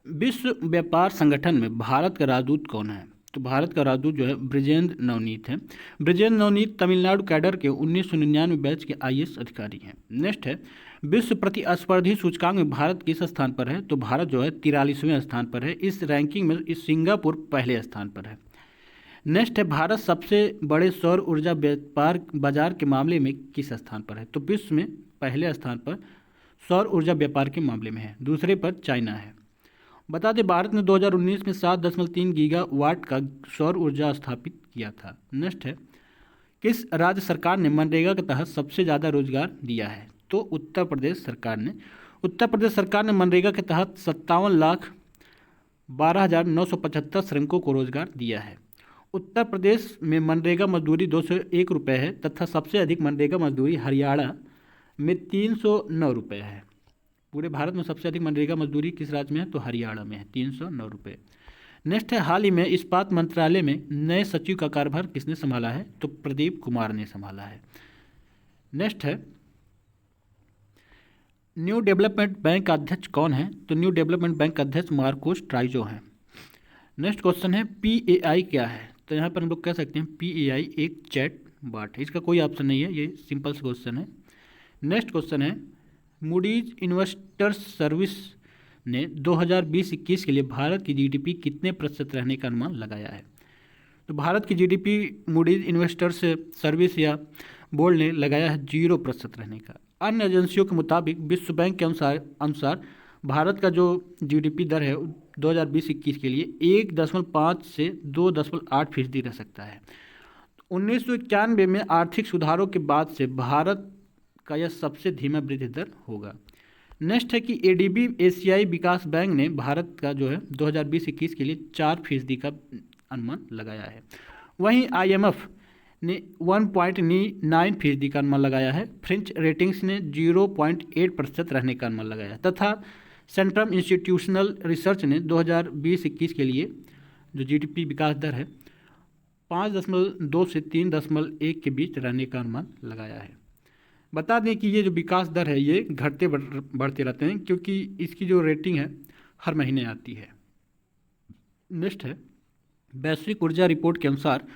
[SPEAKER 1] विश्व व्यापार संगठन में भारत का राजदूत कौन है? तो भारत का राजदूत जो है ब्रिजेंद्र नवनीत है। ब्रिजेंद्र नवनीत तमिलनाडु कैडर के 1999 बैच के IAS अधिकारी हैं। नेक्स्ट है, विश्व प्रतिस्पर्धी सूचकांक में भारत किस स्थान पर है? तो भारत जो है 43वें स्थान पर है। इस रैंकिंग में इस सिंगापुर पहले स्थान पर है। नेक्स्ट है, भारत सबसे बड़े सौर ऊर्जा व्यापार बाजार के मामले में किस स्थान पर है? तो विश्व में पहले स्थान पर सौर ऊर्जा व्यापार के मामले में है। दूसरे पर चाइना है। बता दें, भारत ने 2019 में 7.3 गीगावाट का सौर ऊर्जा स्थापित किया था। नेक्स्ट है, किस राज्य सरकार ने मनरेगा के तहत सबसे ज़्यादा रोजगार दिया है? तो उत्तर प्रदेश सरकार ने। उत्तर प्रदेश सरकार ने मनरेगा के तहत 57,12,975 श्रमिकों को रोजगार दिया है। उत्तर प्रदेश में मनरेगा मजदूरी 201 रुपये है तथा सबसे अधिक मनरेगा मजदूरी हरियाणा में 309 रुपये है। पूरे भारत में सबसे अधिक मनरेगा मजदूरी किस राज्य में है? तो हरियाणा में है, 309 रुपये। नेक्स्ट है, हाल ही में इस्पात मंत्रालय में नए सचिव का कार्यभार किसने संभाला है? तो प्रदीप कुमार ने संभाला है। नेक्स्ट है, न्यू डेवलपमेंट बैंक का अध्यक्ष कौन है? तो न्यू डेवलपमेंट बैंक का अध्यक्ष मार्कोस ट्राइजो हैं। नेक्स्ट क्वेश्चन है, पीएआई क्या है? तो यहाँ पर हम लोग कह सकते हैं पीएआई एक चैट बॉट है। इसका कोई ऑप्शन नहीं है, ये सिंपल सा क्वेश्चन है। नेक्स्ट क्वेश्चन है, मूडीज इन्वेस्टर्स सर्विस ने 2020-21 के लिए भारत की जीडीपी कितने प्रतिशत रहने का अनुमान लगाया है? तो भारत की जीडीपी मूडीज इन्वेस्टर्स सर्विस या बोर्ड ने लगाया है 0% रहने का। अन्य एजेंसियों के मुताबिक विश्व बैंक के अनुसार भारत का जो जीडीपी दर है 2020-21 के लिए 1.5 से 2.8% रह सकता है। 1991 में आर्थिक सुधारों के बाद से भारत का यह सबसे धीमा वृद्धि दर होगा। नेक्स्ट है कि एडीबी एशियाई विकास बैंक ने भारत का जो है 2020-21 के लिए 4% का अनुमान लगाया है। वहीं आईएमएफ ने 1.9% का अनुमान लगाया है। फ्रेंच रेटिंग्स ने 0.8% रहने का अनुमान लगाया है तथा सेंट्रम इंस्टीट्यूशनल रिसर्च ने 2020-21 के लिए जो जीडीपी विकास दर है 5.2 से 3.1 के बीच रहने का अनुमान लगाया है। बता दें कि ये जो विकास दर है ये घटते बढ़ते रहते हैं क्योंकि इसकी जो रेटिंग है हर महीने आती है। नेक्स्ट है, वैश्विक ऊर्जा रिपोर्ट के अनुसार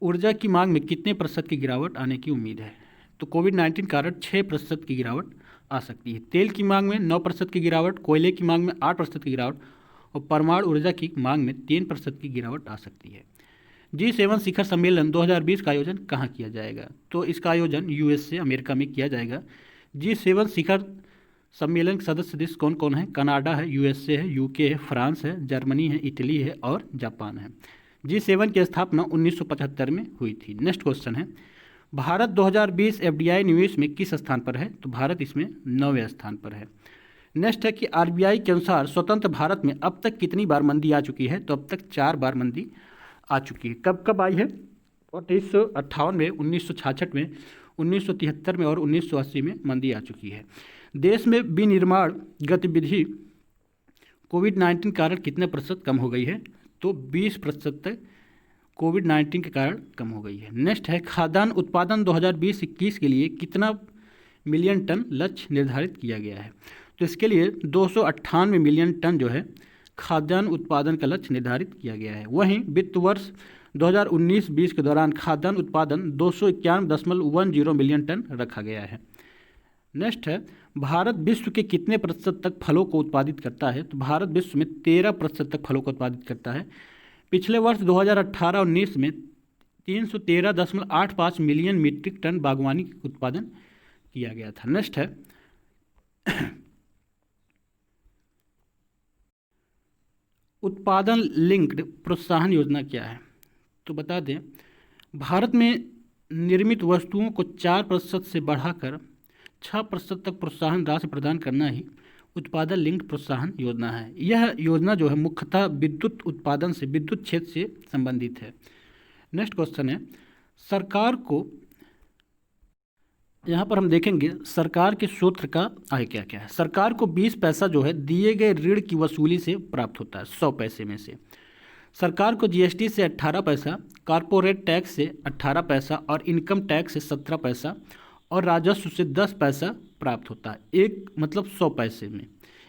[SPEAKER 1] ऊर्जा की मांग में कितने प्रतिशत की गिरावट आने की उम्मीद है? तो कोविड-19 कारण 6% की गिरावट आ सकती है। तेल की मांग में 9% की गिरावट, कोयले की मांग में 8% की गिरावट और परमाणु ऊर्जा की मांग में 3% की गिरावट आ सकती है। G7 शिखर सम्मेलन 2020 का आयोजन कहाँ किया जाएगा? तो इसका आयोजन यूएसए अमेरिका में किया जाएगा। G7 शिखर सम्मेलन के सदस्य देश कौन कौन है? कनाडा है, यूएसए है, यूके है, फ्रांस है, जर्मनी है, इटली है और जापान है। G7 की स्थापना 1975 में हुई थी। नेक्स्ट क्वेश्चन है, भारत 2020 एफडीआई निवेश में किस स्थान पर है? तो भारत इसमें 9वें स्थान पर है। नेक्स्ट है कि आरबीआई के अनुसार स्वतंत्र भारत में अब तक कितनी बार मंदी आ चुकी है? तो अब तक 4 बार मंदी आ चुकी है। कब कब आई है? 1958 में, 1966 में, 1973 में और 1980 में मंदी आ चुकी है। देश में विनिर्माण गतिविधि कोविड-19 कारण कितने प्रतिशत कम हो गई है? तो 20% तक कोविड-19 के कारण कम हो गई है। नेक्स्ट है, खाद्यान्न उत्पादन 2020-21 के लिए कितना मिलियन टन लक्ष्य निर्धारित किया गया है? तो इसके लिए 298 मिलियन टन जो है खाद्यान्न उत्पादन का लक्ष्य निर्धारित किया गया है। वहीं वित्त वर्ष 2019-20 के दौरान खाद्यान्न उत्पादन 291.10 मिलियन टन रखा गया है। नेक्स्ट है, भारत विश्व के कितने प्रतिशत तक फलों को उत्पादित करता है? तो भारत विश्व में 13% तक फलों को उत्पादित करता है। पिछले वर्ष 2018-19 में 313.85 मिलियन मीट्रिक टन बागवानी उत्पादन किया गया था। नेक्स्ट है, उत्पादन लिंक्ड प्रोत्साहन योजना क्या है? तो बता दें, भारत में निर्मित वस्तुओं को 4% से बढ़ाकर 6% तक प्रोत्साहन राशि प्रदान करना ही उत्पादन लिंक्ड प्रोत्साहन योजना है। यह योजना जो है मुख्यतः विद्युत उत्पादन से, विद्युत क्षेत्र से संबंधित है। नेक्स्ट क्वेश्चन है, सरकार को, यहाँ पर हम देखेंगे सरकार के सूत्र का आय क्या क्या है। सरकार को 20 पैसा जो है दिए गए ऋण की वसूली से प्राप्त होता है 100 पैसे में से। सरकार को जीएसटी से 18 पैसा, कॉरपोरेट टैक्स से 18 पैसा और इनकम टैक्स से 17 पैसा और राजस्व से 10 पैसा प्राप्त होता है। एक मतलब 100 पैसे में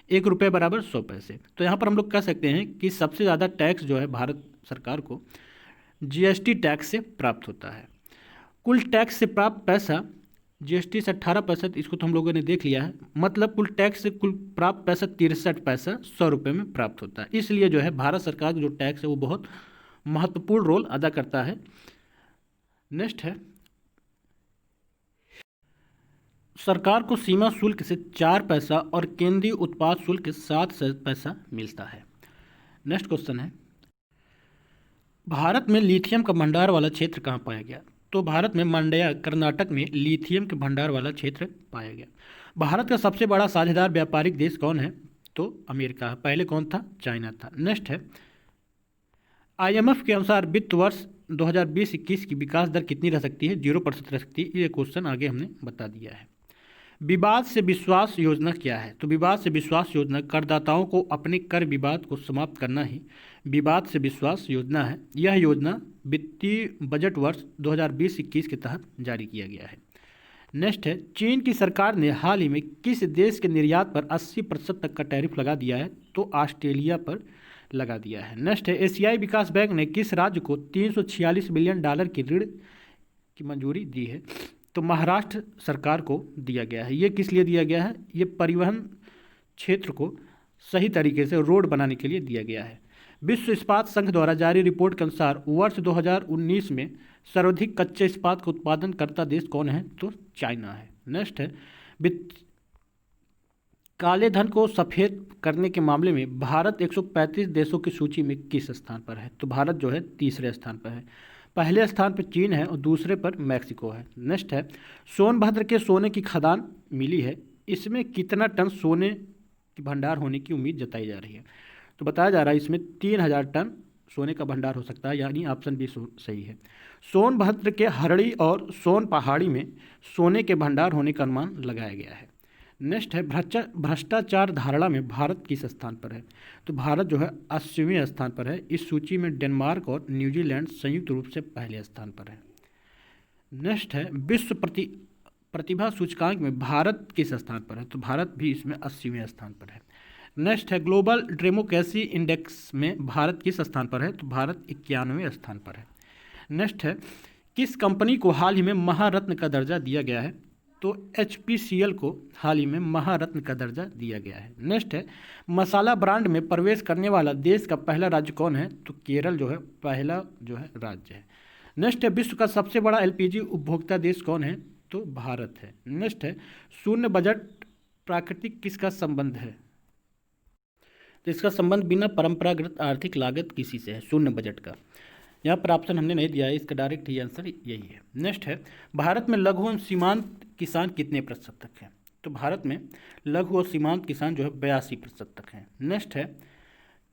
[SPEAKER 1] 1 रुपये बराबर 100 पैसे। तो यहाँ पर हम लोग कह सकते हैं कि सबसे ज़्यादा टैक्स जो है भारत सरकार को जीएसटी टैक्स से प्राप्त होता है। कुल टैक्स से प्राप्त पैसा जीएसटी से 18%, इसको तो हम लोगों ने देख लिया है। मतलब कुल टैक्स से कुल प्राप्त पैसा 63 पैसा 100 रुपये में प्राप्त होता है। इसलिए जो है भारत सरकार का जो टैक्स है वो बहुत महत्वपूर्ण रोल अदा करता है। नेक्स्ट है, सरकार को सीमा शुल्क से 4 पैसा और केंद्रीय उत्पाद शुल्क से 7 पैसा मिलता है। नेक्स्ट क्वेश्चन है, भारत में लिथियम का भंडार वाला क्षेत्र कहाँ पाया गया? तो भारत में मांड्या कर्नाटक में लिथियम के भंडार वाला क्षेत्र पाया गया। भारत का सबसे बड़ा साझेदार व्यापारिक देश कौन है? तो अमेरिका। पहले कौन था? चाइना था। नेक्स्ट है, आईएमएफ के अनुसार वित्त वर्ष 2020-21 की विकास दर कितनी रह सकती है? 0% रह सकती है। ये क्वेश्चन आगे हमने बता दिया है। विवाद से विश्वास योजना क्या है? तो विवाद से विश्वास योजना करदाताओं को अपने कर विवाद को समाप्त करना ही विवाद से विश्वास योजना है। यह योजना वित्तीय बजट वर्ष 2020-21 के तहत जारी किया गया है। नेक्स्ट है, चीन की सरकार ने हाल ही में किस देश के निर्यात पर 80% तक का टैरिफ लगा दिया है? तो ऑस्ट्रेलिया पर लगा दिया है। नेक्स्ट है, एशियाई विकास बैंक ने किस राज्य को $346 बिलियन की ऋण की मंजूरी दी है? तो महाराष्ट्र सरकार को दिया गया है। ये किस लिए दिया गया है? ये परिवहन क्षेत्र को सही तरीके से रोड बनाने के लिए दिया गया है। विश्व इस्पात संघ द्वारा जारी रिपोर्ट के अनुसार वर्ष 2019 में सर्वाधिक कच्चे इस्पात का उत्पादन करता देश कौन है? तो चाइना है। नेक्स्ट है, काले धन को सफ़ेद करने के मामले में भारत 135 देशों की सूची में किस स्थान पर है? तो भारत जो है तीसरे स्थान पर है। पहले स्थान पर चीन है और दूसरे पर मैक्सिको है। नेक्स्ट है, सोनभद्र के सोने की खदान मिली है, इसमें कितना टन सोने की भंडार होने की उम्मीद जताई जा रही है? तो बताया जा रहा है इसमें 3000 टन सोने का भंडार हो सकता है, यानी ऑप्शन बी सही है। सोनभद्र के हरड़ी और सोन पहाड़ी में सोने के भंडार होने का अनुमान लगाया गया है। नेक्स्ट है, भ्रष्टाचार धारणा में भारत किस स्थान पर है? तो भारत जो है 80वें स्थान पर है। इस सूची में डेनमार्क और न्यूजीलैंड संयुक्त रूप से पहले स्थान पर है। नेक्स्ट है, विश्व प्रतिभा सूचकांक में भारत किस स्थान पर है? तो भारत भी इसमें 80वें स्थान पर है। नेक्स्ट है, ग्लोबल डेमोक्रेसी इंडेक्स में भारत किस स्थान पर है? तो भारत 91वें स्थान पर है। नेक्स्ट है, किस कंपनी को हाल ही में महारत्न का दर्जा दिया गया है? तो HPCL को हाल ही में महारत्न का दर्जा दिया गया है। नेक्स्ट है, मसाला ब्रांड में प्रवेश करने वाला देश का पहला राज्य कौन है? तो केरल जो है पहला जो है राज्य है। नेक्स्ट है, विश्व का सबसे बड़ा LPG उपभोक्ता देश कौन है? तो भारत है। नेक्स्ट है, शून्य बजट प्राकृतिक किसका संबंध है? तो इसका संबंध बिना परंपरागत आर्थिक लागत किसी से है, शून्य बजट का। यहाँ पर ऑप्शन हमने नहीं दिया है, इसका डायरेक्ट ही आंसर यही है। नेक्स्ट है, भारत में लघु एवं सीमांत किसान कितने प्रतिशत तक हैं? तो भारत में लघु और सीमांत किसान जो है 82% तक हैं। नेक्स्ट है,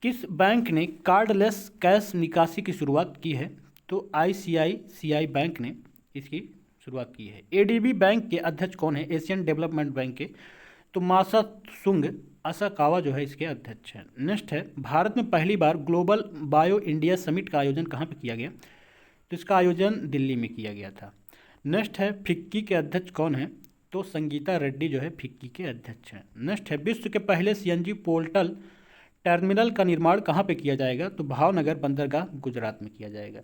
[SPEAKER 1] किस बैंक ने कार्डलेस कैश निकासी की शुरुआत की है? तो ICICI बैंक ने इसकी शुरुआत की है। ADB बैंक के अध्यक्ष कौन है? एशियन डेवलपमेंट बैंक के तो मासात्सुंग असाकावा जो है इसके अध्यक्ष हैं। नेक्स्ट है, भारत में पहली बार ग्लोबल बायो इंडिया समिट का आयोजन कहाँ पे किया गया? तो इसका आयोजन दिल्ली में किया गया था। नेक्स्ट है, फिक्की के अध्यक्ष कौन है? तो संगीता रेड्डी जो है फिक्की के अध्यक्ष हैं। नेक्स्ट है, विश्व के पहले CNG पोर्टल टर्मिनल का निर्माण कहाँ पे किया जाएगा? तो भावनगर बंदरगाह गुजरात में किया जाएगा।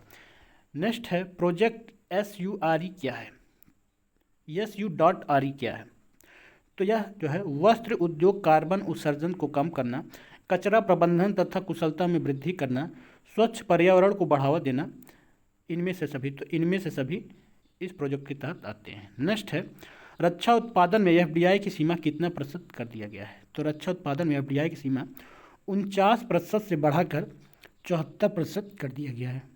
[SPEAKER 1] नेक्स्ट है, प्रोजेक्ट SURE क्या है? SU.RE क्या है? तो यह जो है वस्त्र उद्योग कार्बन उत्सर्जन को कम करना, कचरा प्रबंधन तथा कुशलता में वृद्धि करना, स्वच्छ पर्यावरण को बढ़ावा देना, इनमें से सभी इस प्रोजेक्ट के तहत आते हैं। नेक्स्ट है, रक्षा उत्पादन में FDI की सीमा कितना प्रतिशत कर दिया गया है? तो रक्षा उत्पादन में FDI की सीमा 49% से बढ़ाकर 74% कर दिया गया है।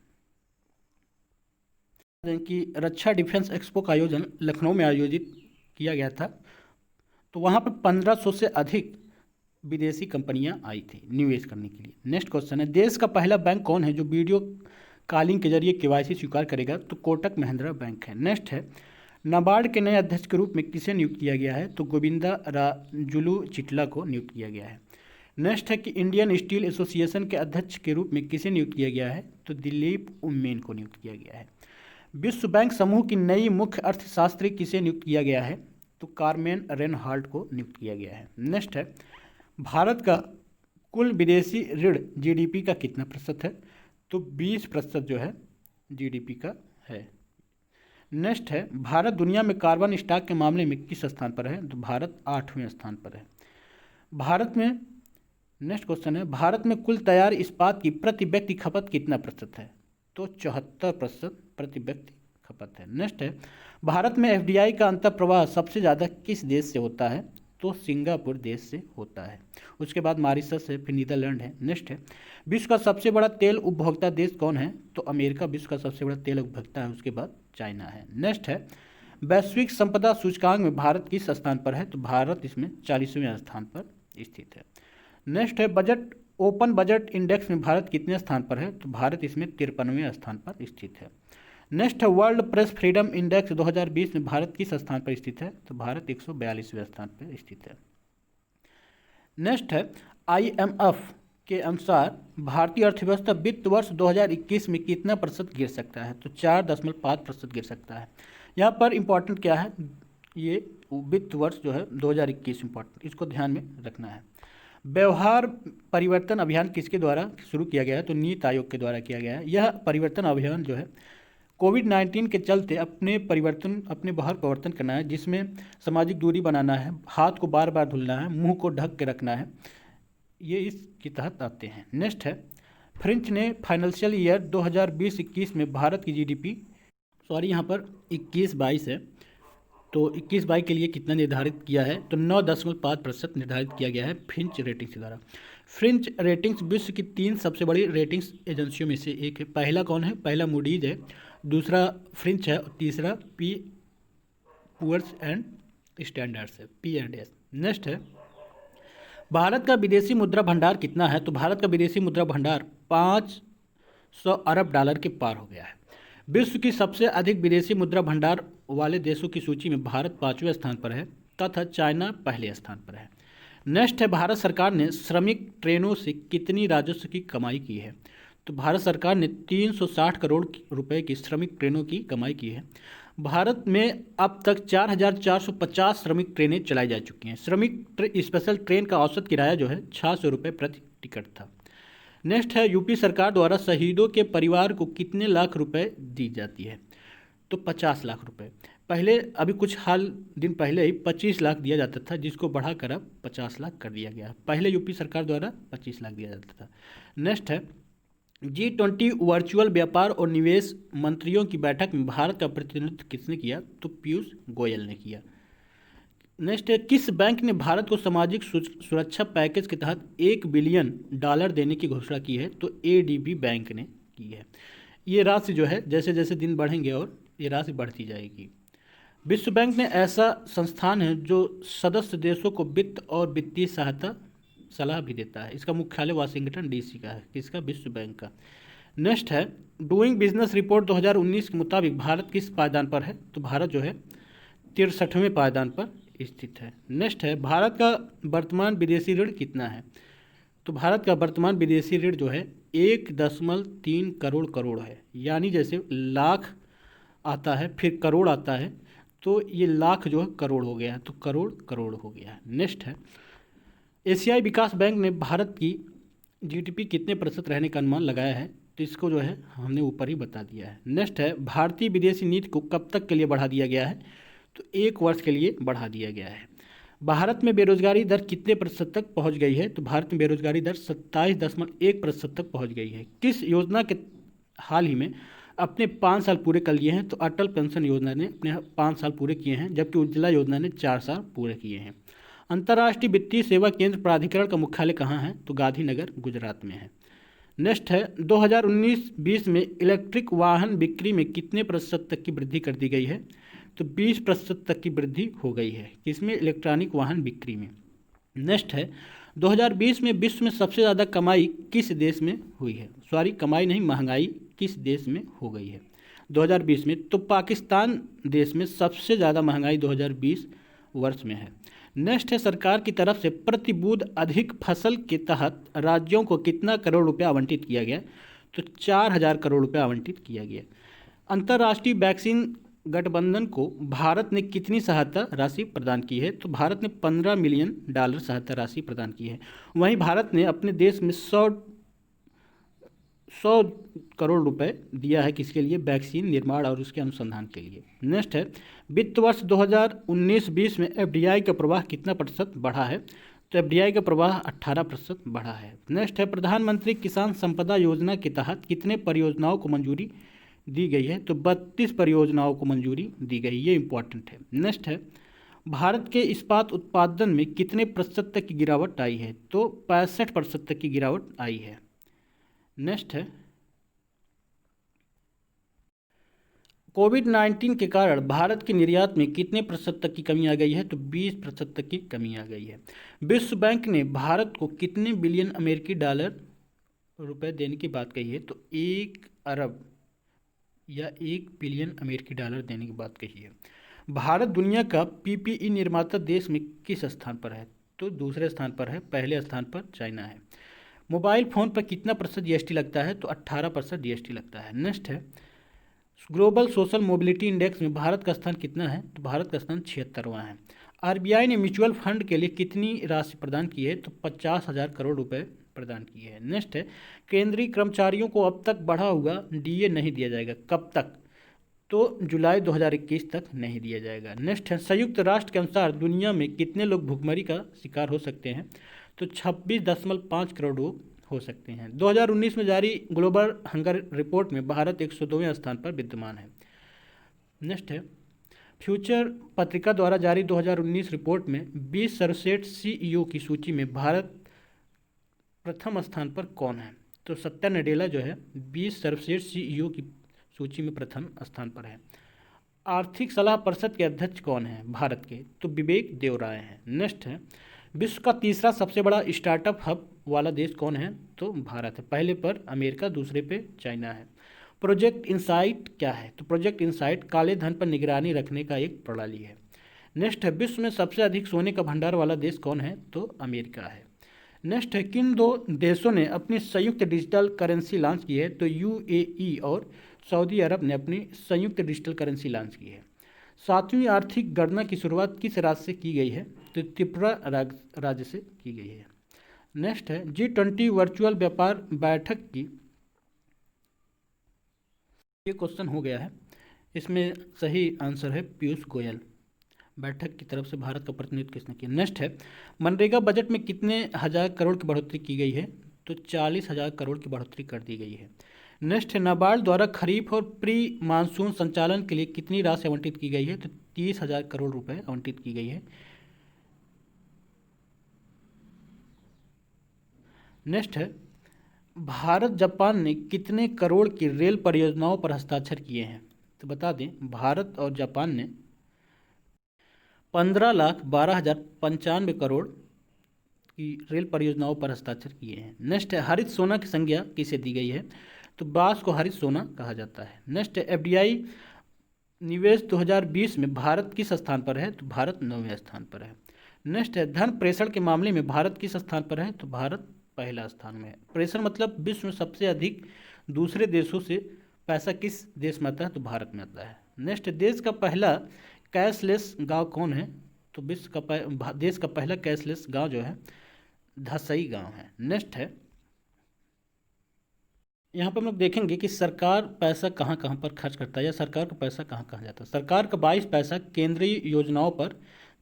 [SPEAKER 1] कि रक्षा डिफेंस एक्सपो का आयोजन लखनऊ में आयोजित किया गया था, तो वहाँ पर 1500 से अधिक विदेशी कंपनियां आई थी निवेश करने के लिए। नेक्स्ट क्वेश्चन है, देश का पहला बैंक कौन है जो वीडियो कॉलिंग के जरिए KYC स्वीकार करेगा? तो कोटक महिंद्रा बैंक है। नेक्स्ट है, नाबार्ड के नए अध्यक्ष के रूप में किसे नियुक्त किया गया है? तो गोविंदा राजुलू चिटला को नियुक्त किया गया है। नेक्स्ट है कि इंडियन स्टील एसोसिएशन के अध्यक्ष के रूप में किसे नियुक्त किया गया है? तो दिलीप उम्मेन को नियुक्त किया गया है। विश्व बैंक समूह की नई मुख्य अर्थशास्त्री किसे नियुक्त किया गया है? तो कार्मेन रेनहाल्ट को नियुक्त किया गया है। नेक्स्ट है, भारत का कुल विदेशी ऋण GDP का कितना प्रतिशत है? तो 20% जो है GDP का है। नेक्स्ट है, भारत दुनिया में कार्बन स्टॉक के मामले में किस स्थान पर है? तो भारत 8वें स्थान पर है। भारत में नेक्स्ट क्वेश्चन है, भारत में कुल तैयार इस्पात की प्रति व्यक्ति खपत कितना प्रतिशत है? तो 74% प्रति व्यक्ति खपत है। नेक्स्ट है, भारत में FDI का अंतर्प्रवाह सबसे ज़्यादा किस देश से होता है? तो सिंगापुर देश से होता है। उसके बाद मॉरिशस है, फिर नीदरलैंड है। नेक्स्ट है, विश्व का सबसे बड़ा तेल उपभोक्ता देश कौन है? तो अमेरिका विश्व का सबसे बड़ा तेल उपभोक्ता है। उसके बाद चाइना है। नेक्स्ट है, वैश्विक संपदा सूचकांक में भारत किस स्थान पर है? तो भारत इसमें 40वें स्थान पर स्थित है। नेक्स्ट है, ओपन बजट इंडेक्स में भारत कितने स्थान पर है? तो भारत इसमें 53वें स्थान पर स्थित है। नेक्स्ट है वर्ल्ड प्रेस फ्रीडम इंडेक्स 2020 में भारत किस स्थान पर स्थित है? तो भारत 142वें स्थान पर स्थित है। नेक्स्ट है IMF के अनुसार भारतीय अर्थव्यवस्था वित्त वर्ष 2021 में कितना प्रतिशत गिर सकता है? तो 4.5% गिर सकता है। यहाँ पर इम्पोर्टेंट क्या है, ये वित्त वर्ष जो है 2021 इम्पोर्टेंट, इसको ध्यान में रखना है। व्यवहार परिवर्तन अभियान किसके द्वारा शुरू किया गया है? तो नीति आयोग के द्वारा किया गया है। यह परिवर्तन अभियान जो है कोविड-19 के चलते अपने बाहर परिवर्तन करना है, जिसमें सामाजिक दूरी बनाना है, हाथ को बार बार धुलना है, मुंह को ढक के रखना है, ये इसके तहत आते हैं। नेक्स्ट है फ्रेंच ने फाइनेंशियल ईयर 2020-21 में भारत की GDP, यहाँ पर 21-22 है, तो 21-22 के लिए कितना निर्धारित किया है? तो 9.5% निर्धारित किया गया है फिंच रेटिंग्स के द्वारा। फ्रिंच रेटिंग्स विश्व की 3 सबसे बड़ी रेटिंग्स एजेंसियों में से एक है। पहला कौन है? पहला मूडीज है, दूसरा फ्रिंच है, और तीसरा पुअर्स एंड स्टैंडर्ड्स है, P&S। नेक्स्ट है भारत का विदेशी मुद्रा भंडार कितना है? तो भारत का विदेशी मुद्रा भंडार 500 अरब डॉलर के पार हो गया है। विश्व की सबसे अधिक विदेशी मुद्रा भंडार वाले देशों की सूची में भारत 5वें स्थान पर है तथा चाइना पहले स्थान पर है। नेक्स्ट है भारत सरकार ने श्रमिक ट्रेनों से कितनी राजस्व की कमाई की है? तो भारत सरकार ने 360 करोड़ रुपए की श्रमिक ट्रेनों की कमाई की है। भारत में अब तक 4,450 श्रमिक ट्रेनें चलाई जा चुकी हैं। स्पेशल ट्रेन का औसत किराया जो है 600 रुपये प्रति टिकट था। नेक्स्ट है यूपी सरकार द्वारा शहीदों के परिवार को कितने लाख रुपए दी जाती है? तो 50 लाख रुपए। पहले अभी कुछ दिन पहले ही 25 लाख दिया जाता था, जिसको बढ़ाकर अब 50 लाख कर दिया गया। पहले यूपी सरकार द्वारा 25 लाख दिया जाता था। नेक्स्ट है G20 वर्चुअल व्यापार और निवेश मंत्रियों की बैठक में भारत का प्रतिनिधित्व किसने किया? तो पीयूष गोयल ने किया। नेक्स्ट है किस बैंक ने भारत को सामाजिक सुरक्षा पैकेज के तहत $1 बिलियन देने की घोषणा की है? तो ADB बैंक ने की है। ये राशि जो है जैसे जैसे दिन बढ़ेंगे और ये राशि बढ़ती जाएगी। विश्व बैंक ने ऐसा संस्थान है जो सदस्य देशों को वित्त और वित्तीय सहायता सलाह भी देता है। इसका मुख्यालय वाशिंगटन DC का है। किसका? विश्व बैंक का। नेक्स्ट है डूइंग बिजनेस रिपोर्ट 2019 के मुताबिक भारत किस पायदान पर है? तो भारत जो है 63वें पायदान पर स्थित है। नेक्स्ट है भारत का वर्तमान विदेशी ऋण कितना है? तो भारत का वर्तमान विदेशी ऋण जो है 1.3 करोड़ है। यानी जैसे लाख आता है फिर करोड़ आता है, तो ये लाख जो है करोड़ हो गया है, तो करोड़ हो गया है। नेक्स्ट है एशियाई विकास बैंक ने भारत की GDP कितने प्रतिशत रहने का अनुमान लगाया है? तो इसको जो है हमने ऊपर ही बता दिया है। नेक्स्ट है भारतीय विदेशी नीति को कब तक के लिए बढ़ा दिया गया है? तो 1 वर्ष के लिए बढ़ा दिया गया है। भारत में बेरोजगारी दर कितने प्रतिशत तक पहुंच गई है? तो भारत में बेरोजगारी दर 27.1% तक पहुंच गई है। किस योजना के हाल ही में अपने 5 साल पूरे कर लिए हैं? तो अटल पेंशन योजना ने अपने 5 साल पूरे किए हैं, जबकि उज्ज्वला योजना ने 4 साल पूरे किए हैं। अंतर्राष्ट्रीय वित्तीय सेवा केंद्र प्राधिकरण का मुख्यालय कहाँ है? तो गांधीनगर गुजरात में है। नेक्स्ट है 2019-20 में इलेक्ट्रिक वाहन बिक्री में कितने प्रतिशत तक की वृद्धि कर दी गई है? तो 20% तक की वृद्धि हो गई है। किसमें? इलेक्ट्रॉनिक वाहन बिक्री में। नेक्स्ट है 2020 में विश्व में सबसे ज़्यादा कमाई किस देश में हुई है? कमाई नहीं, महंगाई किस देश में हो गई है 2020 में? तो पाकिस्तान देश में सबसे ज़्यादा महंगाई 2020 वर्ष में है। नेक्स्ट है सरकार की तरफ से प्रति बूंद अधिक फसल के तहत राज्यों को कितना करोड़ रुपया आवंटित किया गया? तो 4000 करोड़ रुपया आवंटित किया गया। अंतर्राष्ट्रीय वैक्सीन गठबंधन को भारत ने कितनी सहायता राशि प्रदान की है? तो भारत ने $15 मिलियन सहायता राशि प्रदान की है। वहीं भारत ने अपने देश में 100 करोड़ रुपए दिया है। किसके लिए? वैक्सीन निर्माण और उसके अनुसंधान के लिए। नेक्स्ट है वित्त वर्ष 2019-20 में FDI का प्रवाह कितना प्रतिशत बढ़ा है? तो FDI का प्रवाह 18% बढ़ा है। नेक्स्ट है प्रधानमंत्री किसान संपदा योजना के तहत कितने परियोजनाओं को मंजूरी दी गई है? तो 32 परियोजनाओं को मंजूरी दी गई। ये इंपॉर्टेंट है। नेक्स्ट है भारत के इस्पात उत्पादन में कितने प्रतिशत तक की गिरावट आई है? तो 65% तक की गिरावट आई है। नेक्स्ट है कोविड-19 के कारण भारत के निर्यात में कितने प्रतिशत तक की कमी आ गई है? तो 20% तक की कमी आ गई है। विश्व बैंक ने भारत को कितने बिलियन अमेरिकी डॉलर रुपए देने की बात कही है? तो 1 अरब या 1 बिलियन अमेरिकी डॉलर देने की बात कही है। भारत दुनिया का पीपीई निर्माता देश में किस स्थान पर है? तो दूसरे स्थान पर है, पहले स्थान पर चाइना है। मोबाइल फ़ोन पर कितना प्रतिशत जीएसटी लगता है? तो 18% जीएसटी लगता है। नेक्स्ट है, ग्लोबल सोशल मोबिलिटी इंडेक्स में भारत का स्थान कितना है? तो भारत का स्थान 76वां है। आरबीआई ने म्यूचुअल फंड के लिए कितनी राशि प्रदान की है? तो 50,000 करोड़ रुपए प्रदान किए हैं। नेक्स्ट है, केंद्रीय कर्मचारियों को अब तक बढ़ा हुआ डीए नहीं दिया जाएगा, कब तक? तो जुलाई 2021 तक नहीं दिया जाएगा। नेक्स्ट है, संयुक्त राष्ट्र के अनुसार दुनिया में कितने लोग भुखमरी का शिकार हो सकते हैं? तो 26.5 करोड़ लोग हो सकते हैं। 2019 में जारी ग्लोबल हंगर रिपोर्ट में भारत 102वें स्थान पर विद्यमान है। नेक्स्ट है, फ्यूचर पत्रिका द्वारा जारी 2019 रिपोर्ट में 20 सर्वश्रेष्ठ सीईओ की सूची में भारत प्रथम स्थान पर कौन है? तो सत्या नडेला जो है 20 सर्वश्रेष्ठ सीईओ की सूची में प्रथम स्थान पर है। आर्थिक सलाह परिषद के अध्यक्ष कौन है भारत के? तो विवेक देवराय हैं। नेक्स्ट है, विश्व का तीसरा सबसे बड़ा स्टार्टअप हब वाला देश कौन है? तो भारत है। पहले पर अमेरिका, दूसरे पे चाइना है। प्रोजेक्ट इनसाइट क्या है? तो प्रोजेक्ट इनसाइट काले धन पर निगरानी रखने का एक प्रणाली है। नेक्स्ट है, विश्व में सबसे अधिक सोने का भंडार वाला देश कौन है? तो अमेरिका है। नेक्स्ट है, किन दो देशों ने अपनी संयुक्त डिजिटल करेंसी लॉन्च की है? तो यूएई और सऊदी अरब ने अपनी संयुक्त डिजिटल करेंसी लॉन्च की है। 7वीं आर्थिक गणना की शुरुआत किस राज्य से की गई है? तो त्रिपुरा राज्य से की गई है। नेक्स्ट है, G20 वर्चुअल व्यापार बैठक की, ये क्वेश्चन हो गया है, इसमें सही आंसर है पीयूष गोयल। बैठक की तरफ से भारत का प्रतिनिधित्व किसने किया? नेक्स्ट है, मनरेगा बजट में कितने हजार करोड़ की बढ़ोतरी की गई है? तो 40,000 करोड़ की बढ़ोतरी कर दी गई है। नेक्स्ट है, नाबार्ड द्वारा खरीफ और प्री मानसून संचालन के लिए कितनी राशि आवंटित की गई है? तो 30,000 करोड़ रुपए आवंटित की गई है। नेक्स्ट है, भारत जापान ने कितने करोड़ की रेल परियोजनाओं पर हस्ताक्षर किए हैं? तो बता दें, भारत और जापान ने 15,12,095 करोड़ की रेल परियोजनाओं पर हस्ताक्षर किए हैं। नेक्स्ट है, हरित सोना की संज्ञा किसे दी गई है? तो बांस को हरित सोना कहा जाता है। नेक्स्ट है, एफडीआई निवेश 2020 में भारत किस स्थान पर है? तो भारत 9वें स्थान पर है। नेक्स्ट है, धन प्रेषण के मामले में भारत किस स्थान पर है? तो भारत पहला स्थान में है। प्रेषण मतलब विश्व में सबसे अधिक दूसरे देशों से पैसा किस देश में आता है? तो भारत में आता है। नेक्स्ट, देश का पहला कैशलेस गांव कौन है? तो देश का पहला कैशलेस गांव जो है धसई गांव है। नेक्स्ट है, यहाँ पर हम लोग देखेंगे कि सरकार पैसा कहाँ कहाँ पर खर्च करता है या सरकार का पैसा कहाँ कहाँ जाता है। सरकार का 22 पैसा केंद्रीय योजनाओं पर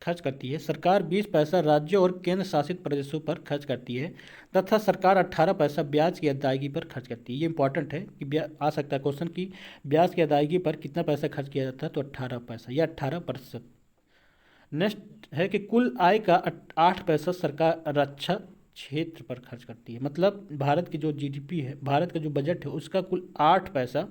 [SPEAKER 1] खर्च करती है। सरकार 20 पैसा राज्यों और केंद्र शासित प्रदेशों पर खर्च करती है तथा सरकार 18 पैसा ब्याज की अदायगी पर खर्च करती है। ये इंपॉर्टेंट है कि आ सकता है क्वेश्चन कि ब्याज की अदायगी पर कितना पैसा खर्च किया जाता है? तो 18 पैसा या 18%। नेक्स्ट है कि कुल आय का 8 पैसा सरकार रक्षा क्षेत्र पर खर्च करती है। मतलब भारत की जो जीडीपी है, भारत का जो बजट है, उसका कुल 8 पैसा,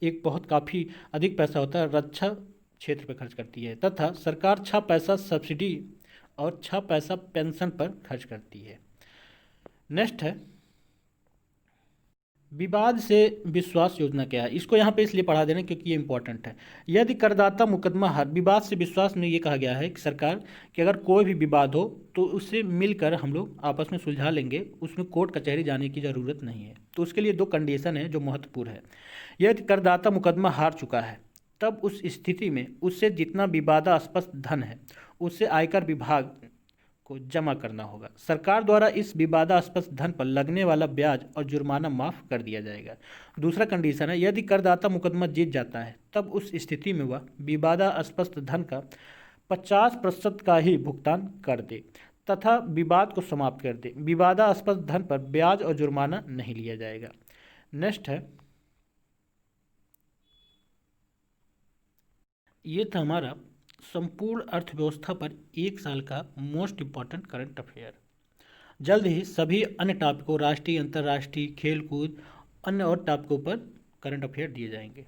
[SPEAKER 1] एक बहुत काफ़ी अधिक पैसा होता है, रक्षा क्षेत्र पर खर्च करती है। तथा सरकार 6 पैसा सब्सिडी और 6 पैसा पेंशन पर खर्च करती है। नेक्स्ट है, विवाद से विश्वास योजना क्या है? इसको यहाँ पे इसलिए पढ़ा देना क्योंकि ये इंपॉर्टेंट है। यदि करदाता मुकदमा हार, विवाद से विश्वास में ये कहा गया है कि सरकार कि अगर कोई भी विवाद हो तो उससे मिलकर हम लोग आपस में सुलझा लेंगे, उसमें कोर्ट कचहरी जाने की ज़रूरत नहीं है। तो उसके लिए 2 कंडीशन है जो महत्वपूर्ण है। यदि करदाता मुकदमा हार चुका है तब उस स्थिति में उससे जितना विवादास्पद धन है उससे आयकर विभाग को जमा करना होगा। सरकार द्वारा इस विवादास्पद धन पर लगने वाला ब्याज और जुर्माना माफ कर दिया जाएगा। दूसरा कंडीशन है, यदि करदाता मुकदमा जीत जाता है तब उस स्थिति में वह विवादास्पद धन का 50% का ही भुगतान कर दे तथा विवाद को समाप्त कर दे। विवादास्पद धन पर ब्याज और जुर्माना नहीं लिया जाएगा। नेक्स्ट है, ये था हमारा संपूर्ण अर्थव्यवस्था पर 1 साल का मोस्ट इम्पॉर्टेंट करंट अफेयर। जल्द ही सभी अन्य टॉपिकों, राष्ट्रीय, अंतर्राष्ट्रीय, खेलकूद, अन्य और टॉपिकों पर करंट अफेयर दिए जाएंगे।